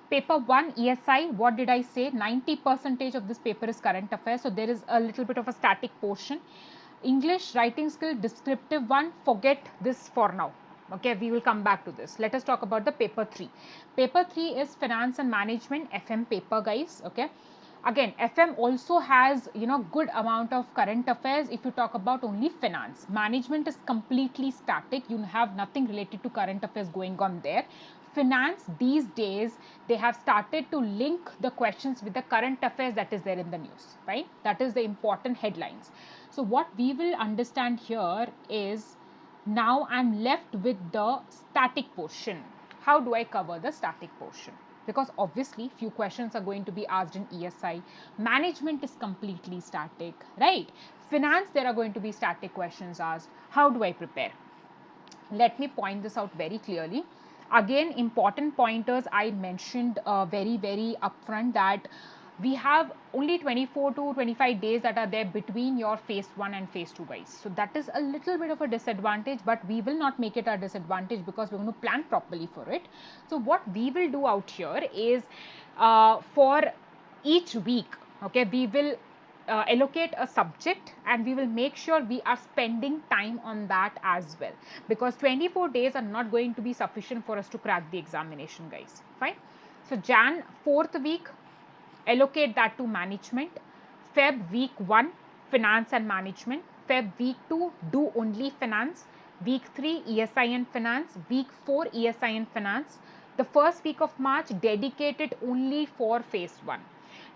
Paper 1 ESI, what did I say? 90% of this paper is current affairs. So there is a little bit of a static portion. English writing skill, descriptive one, forget this for now. Okay, we will come back to this. Let us talk about the paper 3. Paper 3 is finance and management, FM paper, guys. Okay, again FM also has good amount of current affairs. If you talk about only finance, management is completely static. You have nothing related to current affairs going on there. Finance, these days they have started to link the questions with the current affairs that is there in the news, right? That is the important headlines. So what we will understand here is, now I'm left with the static portion. How do I cover the static portion? Because obviously few questions are going to be asked in ESI. Management is completely static, right? Finance, there are going to be static questions asked. How do I prepare? Let me point this out very clearly. Again, important pointers I mentioned very upfront, that we have only 24 to 25 days that are there between your phase 1 and phase 2, guys. So that is a little bit of a disadvantage, but we will not make it a disadvantage because we're going to plan properly for it. So what we will do out here is for each week, okay, we will allocate a subject and we will make sure we are spending time on that as well, because 24 days are not going to be sufficient for us to crack the examination, guys. Fine. So Jan 4th week, allocate that to management. Feb week 1, finance and management. Feb week 2, do only finance. Week 3, ESI and finance. Week 4, ESI and finance. The first week of March, dedicated only for phase 1.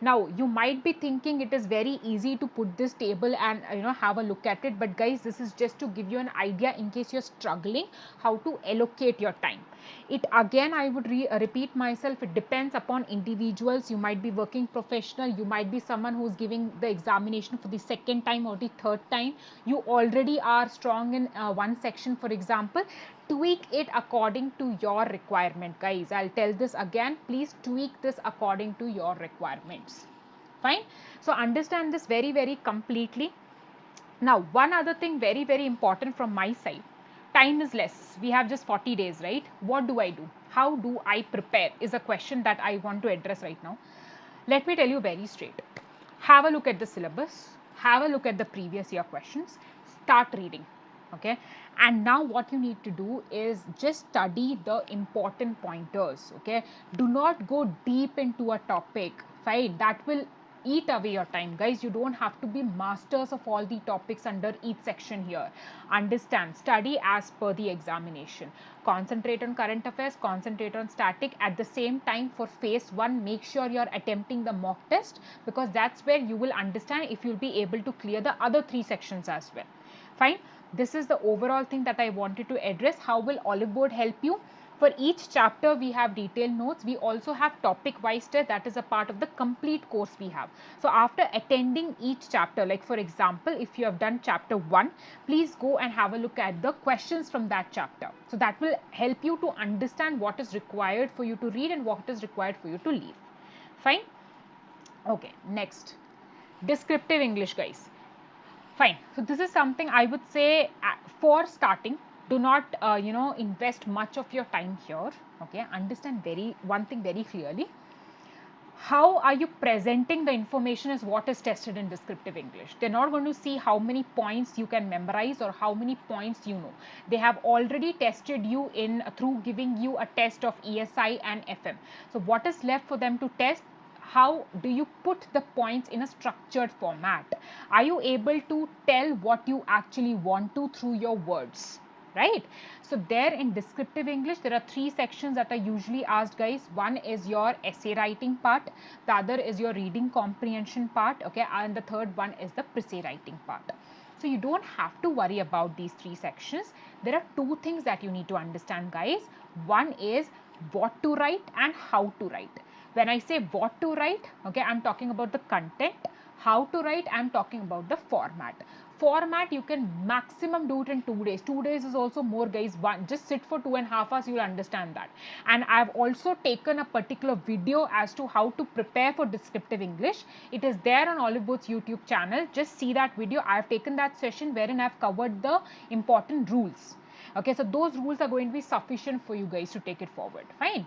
Now you might be thinking it is very easy to put this table and have a look at it, but guys, this is just to give you an idea in case you're struggling how to allocate your time. It again, I would repeat myself, it depends upon individuals. You might be working professional, you might be someone who's giving the examination for the second time or the third time. You already are strong in one section, for example. Tweak it according to your requirement, guys. I'll tell this again, please tweak this according to your requirements. Fine. So understand this very, very completely. Now one other thing very, very important from my side, time is less. We have just 40 days, right? What do I do? How do I prepare is a question that I want to address right now. Let me tell you very straight. Have a look at the syllabus, have a look at the previous year questions, start reading. Okay, and now what you need to do is just study the important pointers. Okay, do not go deep into a topic. Fine, that will eat away your time, guys. You don't have to be masters of all the topics under each section here. Understand, study as per the examination. Concentrate on current affairs, concentrate on static. At the same time, for phase 1, make sure you're attempting the mock test, because that's where you will understand if you'll be able to clear the other 3 sections as well. Fine. This is the overall thing that I wanted to address. How will Oliveboard help you? For each chapter, we have detailed notes. We also have topic-wise test. That is a part of the complete course we have. So after attending each chapter, like for example, if you have done chapter 1, please go and have a look at the questions from that chapter. So that will help you to understand what is required for you to read and what is required for you to leave. Fine. Okay, next. Descriptive English, guys. Fine. So this is something I would say for starting, do not invest much of your time here. Okay, understand one thing very clearly. How are you presenting the information is what is tested in descriptive English. They're not going to see how many points you can memorize or how many points you know. They have already tested you in through giving you a test of ESI and FM. So what is left for them to test? How do you put the points in a structured format? Are you able to tell what you actually want to through your words? Right? So there in descriptive English, there are 3 sections that are usually asked, guys. One is your essay writing part, the other is your reading comprehension part, okay, and the third one is the pre writing part. So you don't have to worry about these 3 sections. There are 2 things that you need to understand, guys. One is what to write and how to write. When I say what to write, okay, I'm talking about the content. How to write, I'm talking about the format. Format, you can maximum do it in 2 days. 2 days is also more, guys. Just sit for 2.5 hours, you will understand that. And I've also taken a particular video as to how to prepare for descriptive English. It is there on Oliveboard's YouTube channel. Just see that video. I've taken that session wherein I've covered the important rules. Okay, so those rules are going to be sufficient for you guys to take it forward. Fine.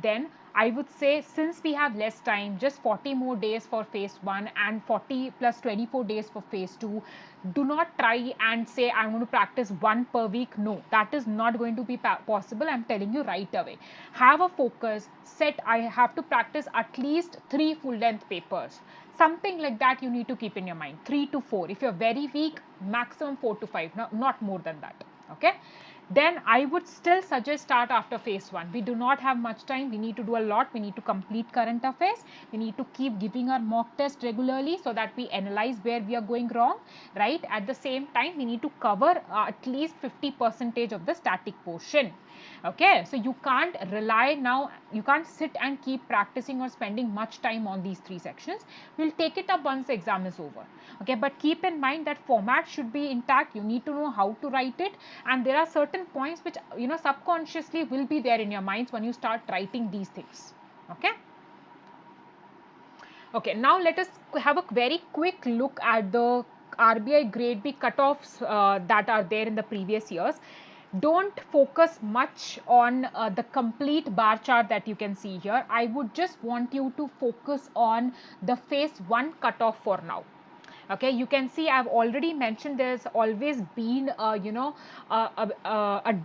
Then I would say, since we have less time, just 40 more days for phase 1 and 40 plus 24 days for phase 2, do not try and say I'm going to practice 1 per week. No, that is not going to be possible. I'm telling you right away. Have a focus, set I have to practice at least 3 full length papers. Something like that you need to keep in your mind. 3 to 4. If you're very weak, maximum 4 to 5, not more than that. Okay. Then I would still suggest start after phase 1. We do not have much time. We need to do a lot. We need to complete current affairs. We need to keep giving our mock test regularly so that we analyze where we are going wrong, right? At the same time, we need to cover at least 50% of the static portion. Okay, so you can't rely now, you can't sit and keep practicing or spending much time on these 3 sections. We'll take it up once the exam is over. Okay, but keep in mind that format should be intact. You need to know how to write it, and there are certain points which subconsciously will be there in your minds when you start writing these things. Okay. Okay, now let us have a very quick look at the RBI Grade B cutoffs that are there in the previous years. Don't focus much on the complete bar chart that you can see here. I would just want you to focus on the phase 1 cutoff for now. Okay, you can see I've already mentioned there's always been a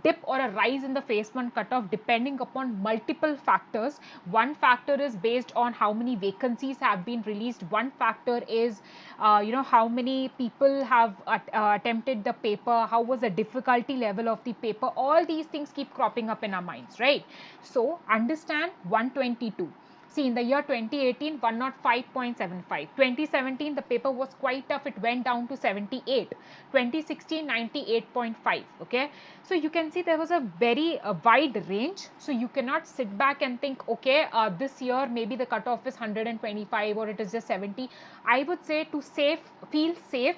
dip or a rise in the phase 1 cutoff depending upon multiple factors. One factor is based on how many vacancies have been released. One factor is how many people have attempted the paper, how was the difficulty level of the paper. All these things keep cropping up in our minds, right? So understand 122. See, in the year 2018, 105.75. 2017, the paper was quite tough. It went down to 78. 2016, 98.5. Okay. So you can see there was a very wide range. So you cannot sit back and think, okay, this year maybe the cutoff is 125 or it is just 70. I would say to feel safe,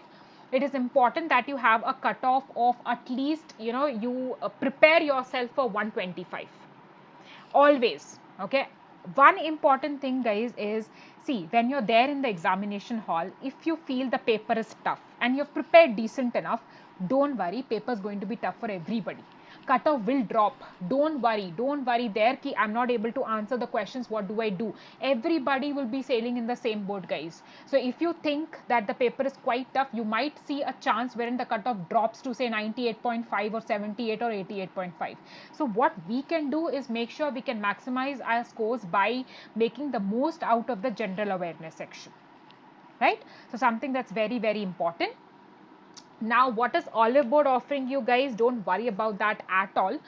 it is important that you have a cutoff of at least, you prepare yourself for 125. Always. Okay. One important thing, guys, is see, when you're there in the examination hall, if you feel the paper is tough and you've prepared decent enough, don't worry, paper is going to be tough for everybody. Cutoff will drop. Don't worry there ki I'm not able to answer the questions, what do I do? Everybody will be sailing in the same boat, guys. So if you think that the paper is quite tough, you might see a chance wherein the cutoff drops to say 98.5 or 78 or 88.5. So what we can do is make sure we can maximize our scores by making the most out of the general awareness section, right? So something that's very, very important. Now, what is Oliveboard offering you, guys? Don't worry about that at all.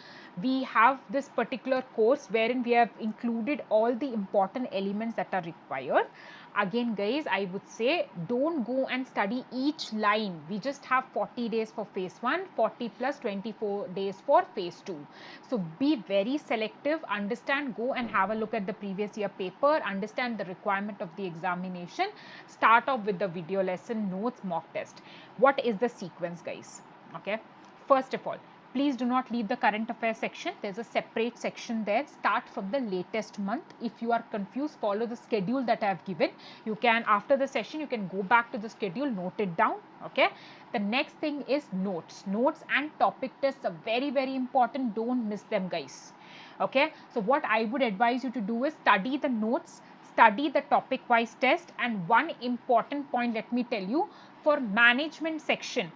We have this particular course wherein we have included all the important elements that are required. Again, guys, I would say don't go and study each line. We just have 40 days for phase 1, 40 plus 24 days for phase 2. So be very selective, understand, go and have a look at the previous year paper, understand the requirement of the examination, start off with the video lesson, notes, mock test. What is the sequence, guys? Okay, first of all, please do not leave the current affairs section. There's a separate section there. Start from the latest month. If you are confused, follow the schedule that I have given. You can, after the session, you can go back to the schedule, note it down. Okay. The next thing is notes. Notes and topic tests are very, very important. Don't miss them, guys. Okay. So what I would advise you to do is study the notes, study the topic wise test, and one important point, let me tell you, for management section,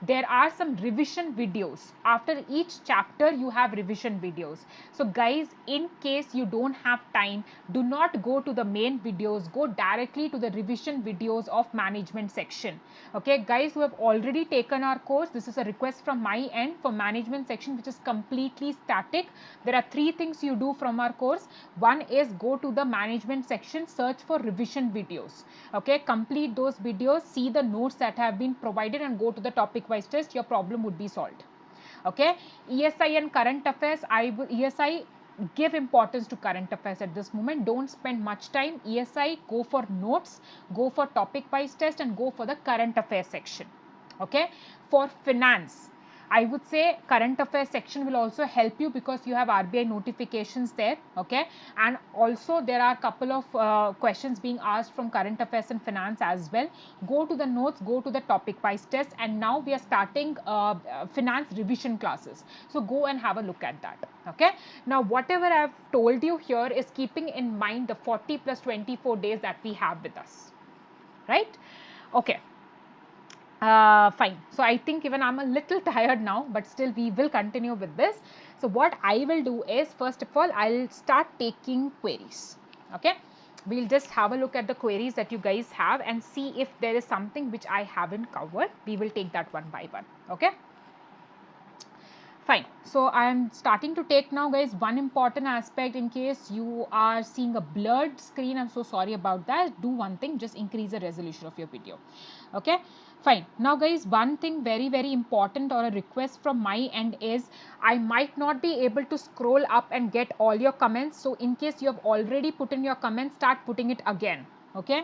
there are some revision videos. After each chapter, you have revision videos. So guys, in case you don't have time, do not go to the main videos, go directly to the revision videos of management section. Okay, guys who have already taken our course, this is a request from my end for management section, which is completely static. There are 3 things you do from our course. One is go to the management section, search for revision videos. Okay, complete those videos, see the notes that have been provided, and go to the topic wise test. Your problem would be solved. Okay, ESI and current affairs, ESI, give importance to current affairs at this moment. Don't spend much time. ESI, go for notes, go for topic wise test, and go for the current affairs section. Okay, for finance, I would say current affairs section will also help you because you have RBI notifications there. Okay, and also there are a couple of questions being asked from current affairs and finance as well. Go to the notes, go to the topic wise test, and now we are starting finance revision classes. So go and have a look at that. Okay, now whatever I have told you here is keeping in mind the 40 plus 24 days that we have with us, right? Okay. Fine. So I think even I'm a little tired now, but still we will continue with this. So what I will do is, first of all, I'll start taking queries. Okay. We'll just have a look at the queries that you guys have and see if there is something which I haven't covered. We will take that one by one. Okay. Fine. So I am starting to take now, guys. One important aspect, in case you are seeing a blurred screen, I'm so sorry about that. Do one thing, just increase the resolution of your video. Okay. Fine. Now, guys, one thing very, very important, or a request from my end, is I might not be able to scroll up and get all your comments. So in case you have already put in your comments, start putting it again. Okay.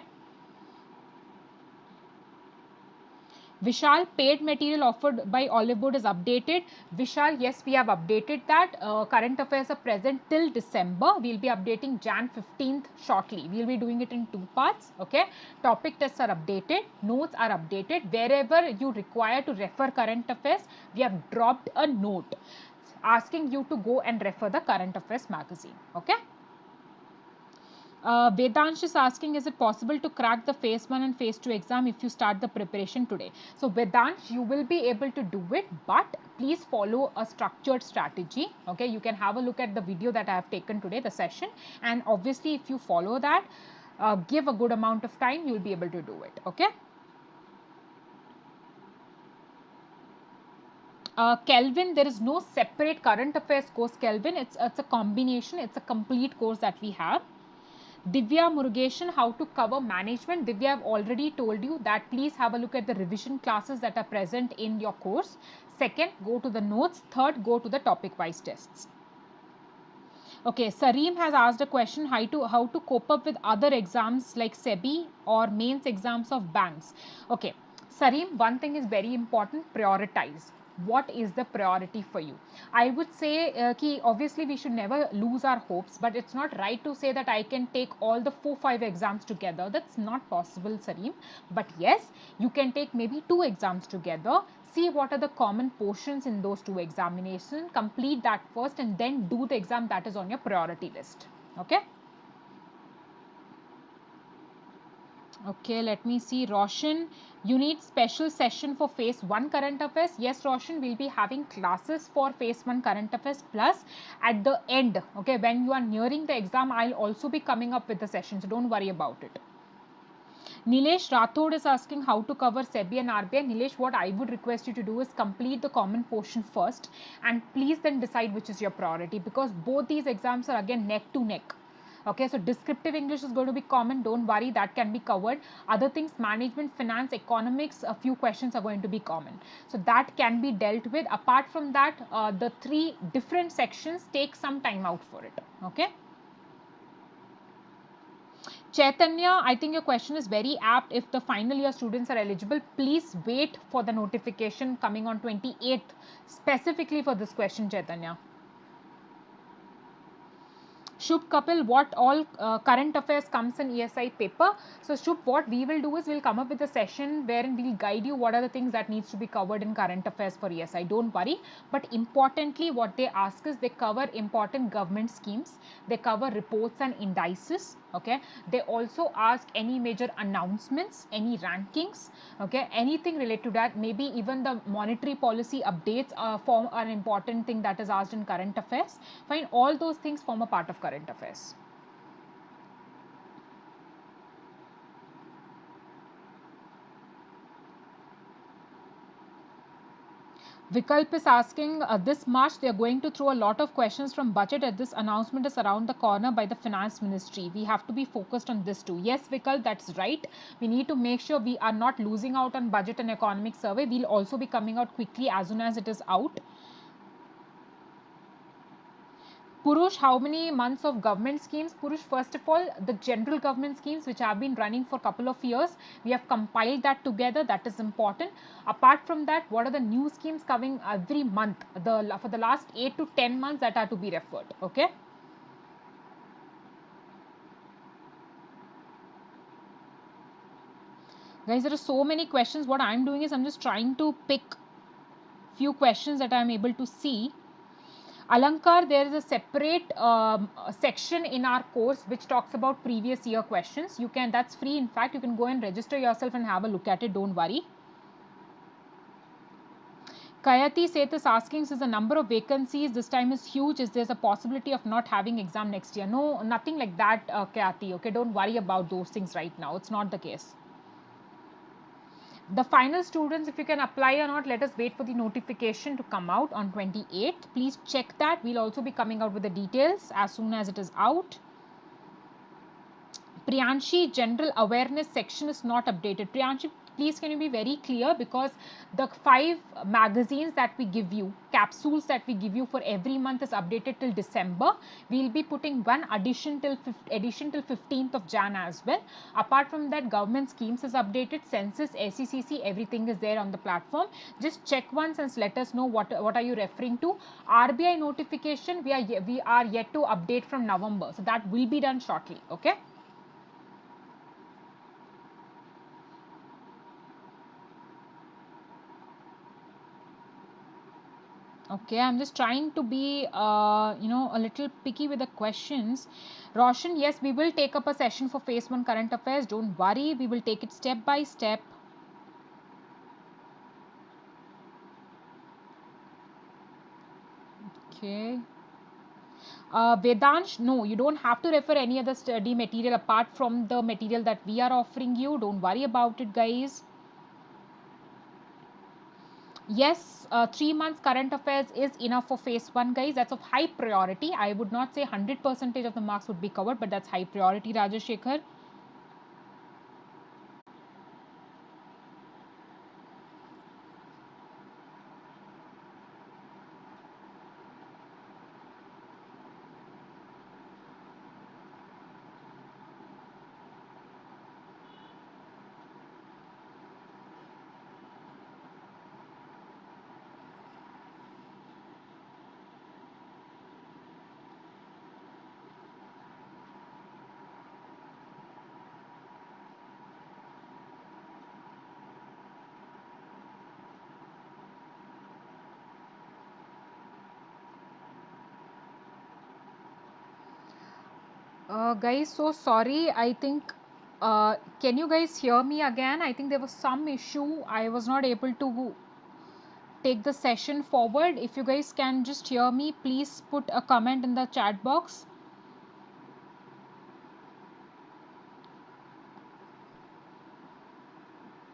Vishal, paid material offered by Oliveboard is updated. Vishal, yes, we have updated that. Current affairs are present till December. We'll be updating Jan 15th shortly. We'll be doing it in 2 parts. Okay. Topic tests are updated. Notes are updated. Wherever you require to refer current affairs, we have dropped a note asking you to go and refer the current affairs magazine. Okay. Vedansh is asking, is it possible to crack the phase 1 and phase 2 exam if you start the preparation today? So Vedansh, you will be able to do it, but please follow a structured strategy. Okay, you can have a look at the video that I have taken today, the session, and obviously if you follow that, give a good amount of time, you will be able to do it. Okay. Kelvin, there is no separate current affairs course, Kelvin. It's a combination. It's a complete course that we have. Divya Murugeshan, how to cover management. Divya, I've already told you that please have a look at the revision classes that are present in your course. Second, go to the notes. Third, go to the topic wise tests. Okay, Sareem has asked a question, how to cope up with other exams like SEBI or mains exams of banks. Okay, Sareem, one thing is very important, prioritize. What is the priority for you? I would say obviously we should never lose our hopes, but it's not right to say that I can take all the 4-5 exams together. That's not possible, Sareem. But yes, you can take maybe 2 exams together. See what are the common portions in those 2 examinations, complete that first and then do the exam that is on your priority list. Okay. Okay, let me see. Roshan, you need special session for phase 1 current affairs. Yes, Roshan, we'll be having classes for phase 1 current affairs, plus at the end, okay, when you are nearing the exam, I'll also be coming up with the session, so don't worry about it. Nilesh Rathod is asking how to cover SEBI and RBI. Nilesh, what I would request you to do is complete the common portion first and please then decide which is your priority, because both these exams are again neck to neck. Okay, so descriptive English is going to be common. Don't worry, that can be covered. Other things, management, finance, economics, a few questions are going to be common. So that can be dealt with. Apart from that, the 3 different sections take some time out for it. Okay. Chaitanya, I think your question is very apt. If the final year students are eligible, please wait for the notification coming on 28th specifically for this question, Chaitanya. Shubh Kapil, what all current affairs comes in ESI paper? So Shubh, what we will do is we'll come up with a session wherein we'll guide you what are the things that needs to be covered in current affairs for ESI. Don't worry. But importantly, what they ask is they cover important government schemes. They cover reports and indices. Okay. They also ask any major announcements, any rankings. Okay. Anything related to that. Maybe even the monetary policy updates form an important thing that is asked in current affairs. Fine. All those things form a part of current affairs. Vikalp is asking, this March they are going to throw a lot of questions from budget as this announcement is around the corner by the finance ministry. We have to be focused on this too. Yes, Vikalp, that's right. We need to make sure we are not losing out on budget and economic survey. We'll also be coming out quickly as soon as it is out. Purush, how many months of government schemes? Purush, first of all, the general government schemes which have been running for a couple of years, we have compiled that together. That is important. Apart from that, what are the new schemes coming every month? For the last 8 to 10 months that are to be referred. Okay. Guys, there are so many questions. What I'm doing is I'm just trying to pick few questions that I'm able to see. Alankar, there is a separate section in our course which talks about previous year questions. You can, that's free. In fact, you can go and register yourself and have a look at it. Don't worry. Kayati Seth is asking, since the number of vacancies this time is huge, is there a possibility of not having exam next year? No, nothing like that, Kayati. Okay, don't worry about those things right now. It's not the case. The final students, if you can apply or not, let us wait for the notification to come out on 28th. Please check that. We'll also be coming out with the details as soon as it is out. Priyanshi, general awareness section is not updated. Priyanshi, Please can you be very clear, because the 5 magazines that we give you, capsules that we give you for every month is updated till December. We'll be putting one edition till 15th of Jan as well. Apart from that, government schemes is updated, census, SECC, everything is there on the platform. Just check once and let us know what are you referring to. RBI notification, we are yet to update from November, so that will be done shortly. Okay. Okay, I'm just trying to be, a little picky with the questions. Roshan, yes, we will take up a session for phase 1 current affairs. Don't worry, we will take it step by step. Okay. Vedansh, no, you don't have to refer any other study material apart from the material that we are offering you. Don't worry about it, guys. Yes, 3 months current affairs is enough for phase 1, guys. That's of high priority. I would not say 100% of the marks would be covered, but that's high priority, Rajashekhar. Guys, so sorry. I think, can you guys hear me again? I think there was some issue. I was not able to take the session forward. If you guys can just hear me, please put a comment in the chat box.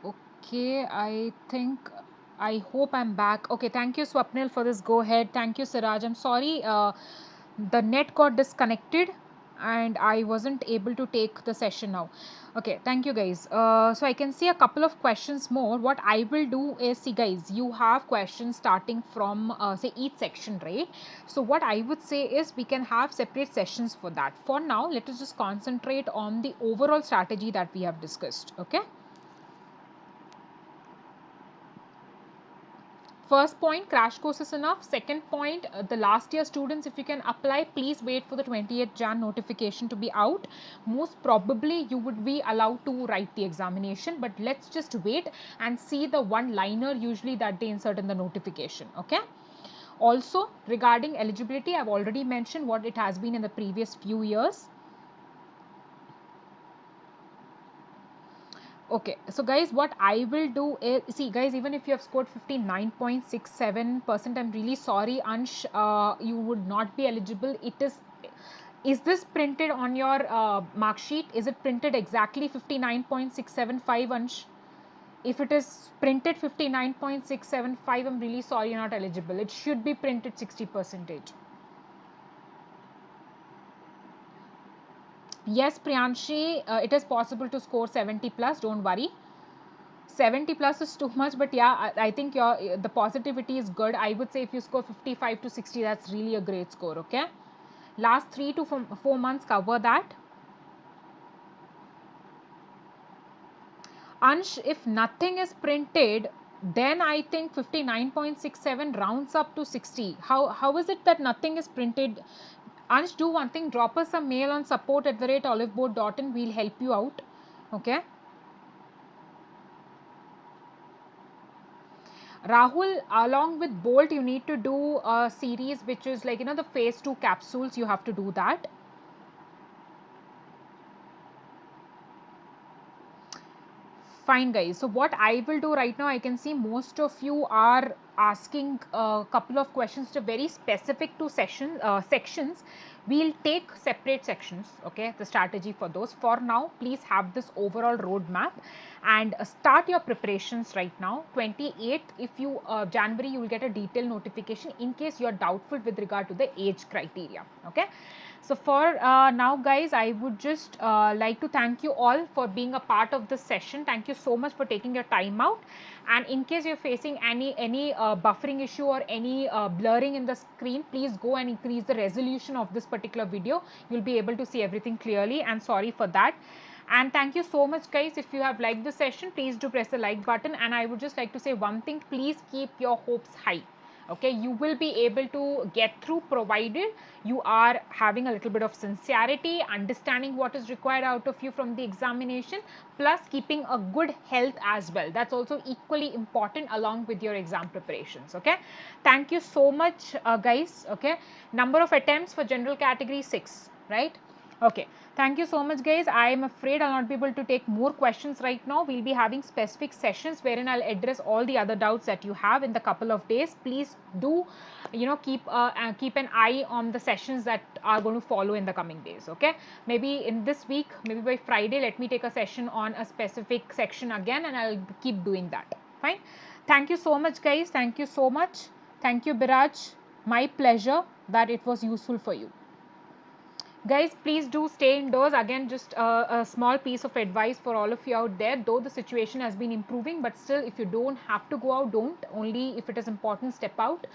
Okay, I hope I'm back. Okay, thank you, Swapnil, for this. Go ahead. Thank you, Siraj. I'm sorry, the net got disconnected and I wasn't able to take the session now. Okay, thank you, guys. So I can see a couple of questions more. What I will do is, see, guys, you have questions starting from say each section, right? So what I would say is we can have separate sessions for that. For now, let us just concentrate on the overall strategy that we have discussed. Okay. First point, crash course is enough. Second point, the last year students, if you can apply, please wait for the 28th Jan notification to be out. Most probably you would be allowed to write the examination, but let's just wait and see the one liner usually that they insert in the notification. Okay. Also, regarding eligibility, I've already mentioned what it has been in the previous few years. Okay, so guys, what I will do is, see, guys, even if you have scored 59.67%, I'm really sorry, Ansh, you would not be eligible. Is this printed on your mark sheet? Is it printed exactly 59.675, Ansh? If it is printed 59.675, I'm really sorry, you're not eligible. It should be printed 60%. Yes, Priyanshi, it is possible to score 70 plus, don't worry. 70 plus is too much, but yeah, I think the positivity is good. I would say if you score 55 to 60, that's really a great score. Okay, last 3 to 4 months cover that. Ansh, if nothing is printed, then I think 59.67 rounds up to 60. How is it that nothing is printed? Ansh, do one thing, drop us a mail on support@oliveboard.in. We'll help you out. Okay. Rahul, along with Bolt, you need to do a series which is like, the phase 2 capsules. You have to do that. Fine, guys. So what I will do right now, I can see most of you are asking a couple of questions that are very specific to sections, we'll take separate sections, okay, the strategy for those. For now, please have this overall roadmap and start your preparations right now. 28th, if you January, you will get a detailed notification in case you are doubtful with regard to the age criteria, okay. So for now guys, I would just like to thank you all for being a part of this session. Thank you so much for taking your time out, and in case you're facing any buffering issue or any blurring in the screen, please go and increase the resolution of this particular video. You'll be able to see everything clearly, and sorry for that. And thank you so much guys. If you have liked the session, please do press the like button, and I would just like to say one thing, please keep your hopes high. Okay, you will be able to get through provided you are having a little bit of sincerity, understanding what is required out of you from the examination, plus keeping a good health as well. That's also equally important along with your exam preparations. Okay, thank you so much guys. Okay, number of attempts for general category 6, right? Okay, thank you so much guys. I am afraid I'll not be able to take more questions right now. We'll be having specific sessions wherein I'll address all the other doubts that you have in the couple of days. Please do, keep an eye on the sessions that are going to follow in the coming days. Okay, maybe in this week, maybe by Friday, let me take a session on a specific section again, and I'll keep doing that. Fine. Thank you so much guys. Thank you so much. Thank you Biraj. My pleasure that it was useful for you. Guys, please do stay indoors. Again, just a small piece of advice for all of you out there. Though the situation has been improving, but still, if you don't have to go out, don't. Only if it is important, step out.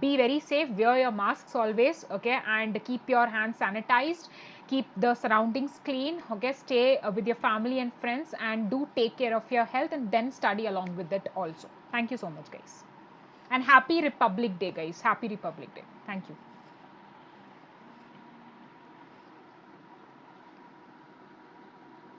Be very safe. Wear your masks always, okay, and keep your hands sanitized. Keep the surroundings clean, okay. Stay with your family and friends, and do take care of your health, and then study along with it also. Thank you so much, guys, and happy Republic Day, guys. Happy Republic Day. Thank you.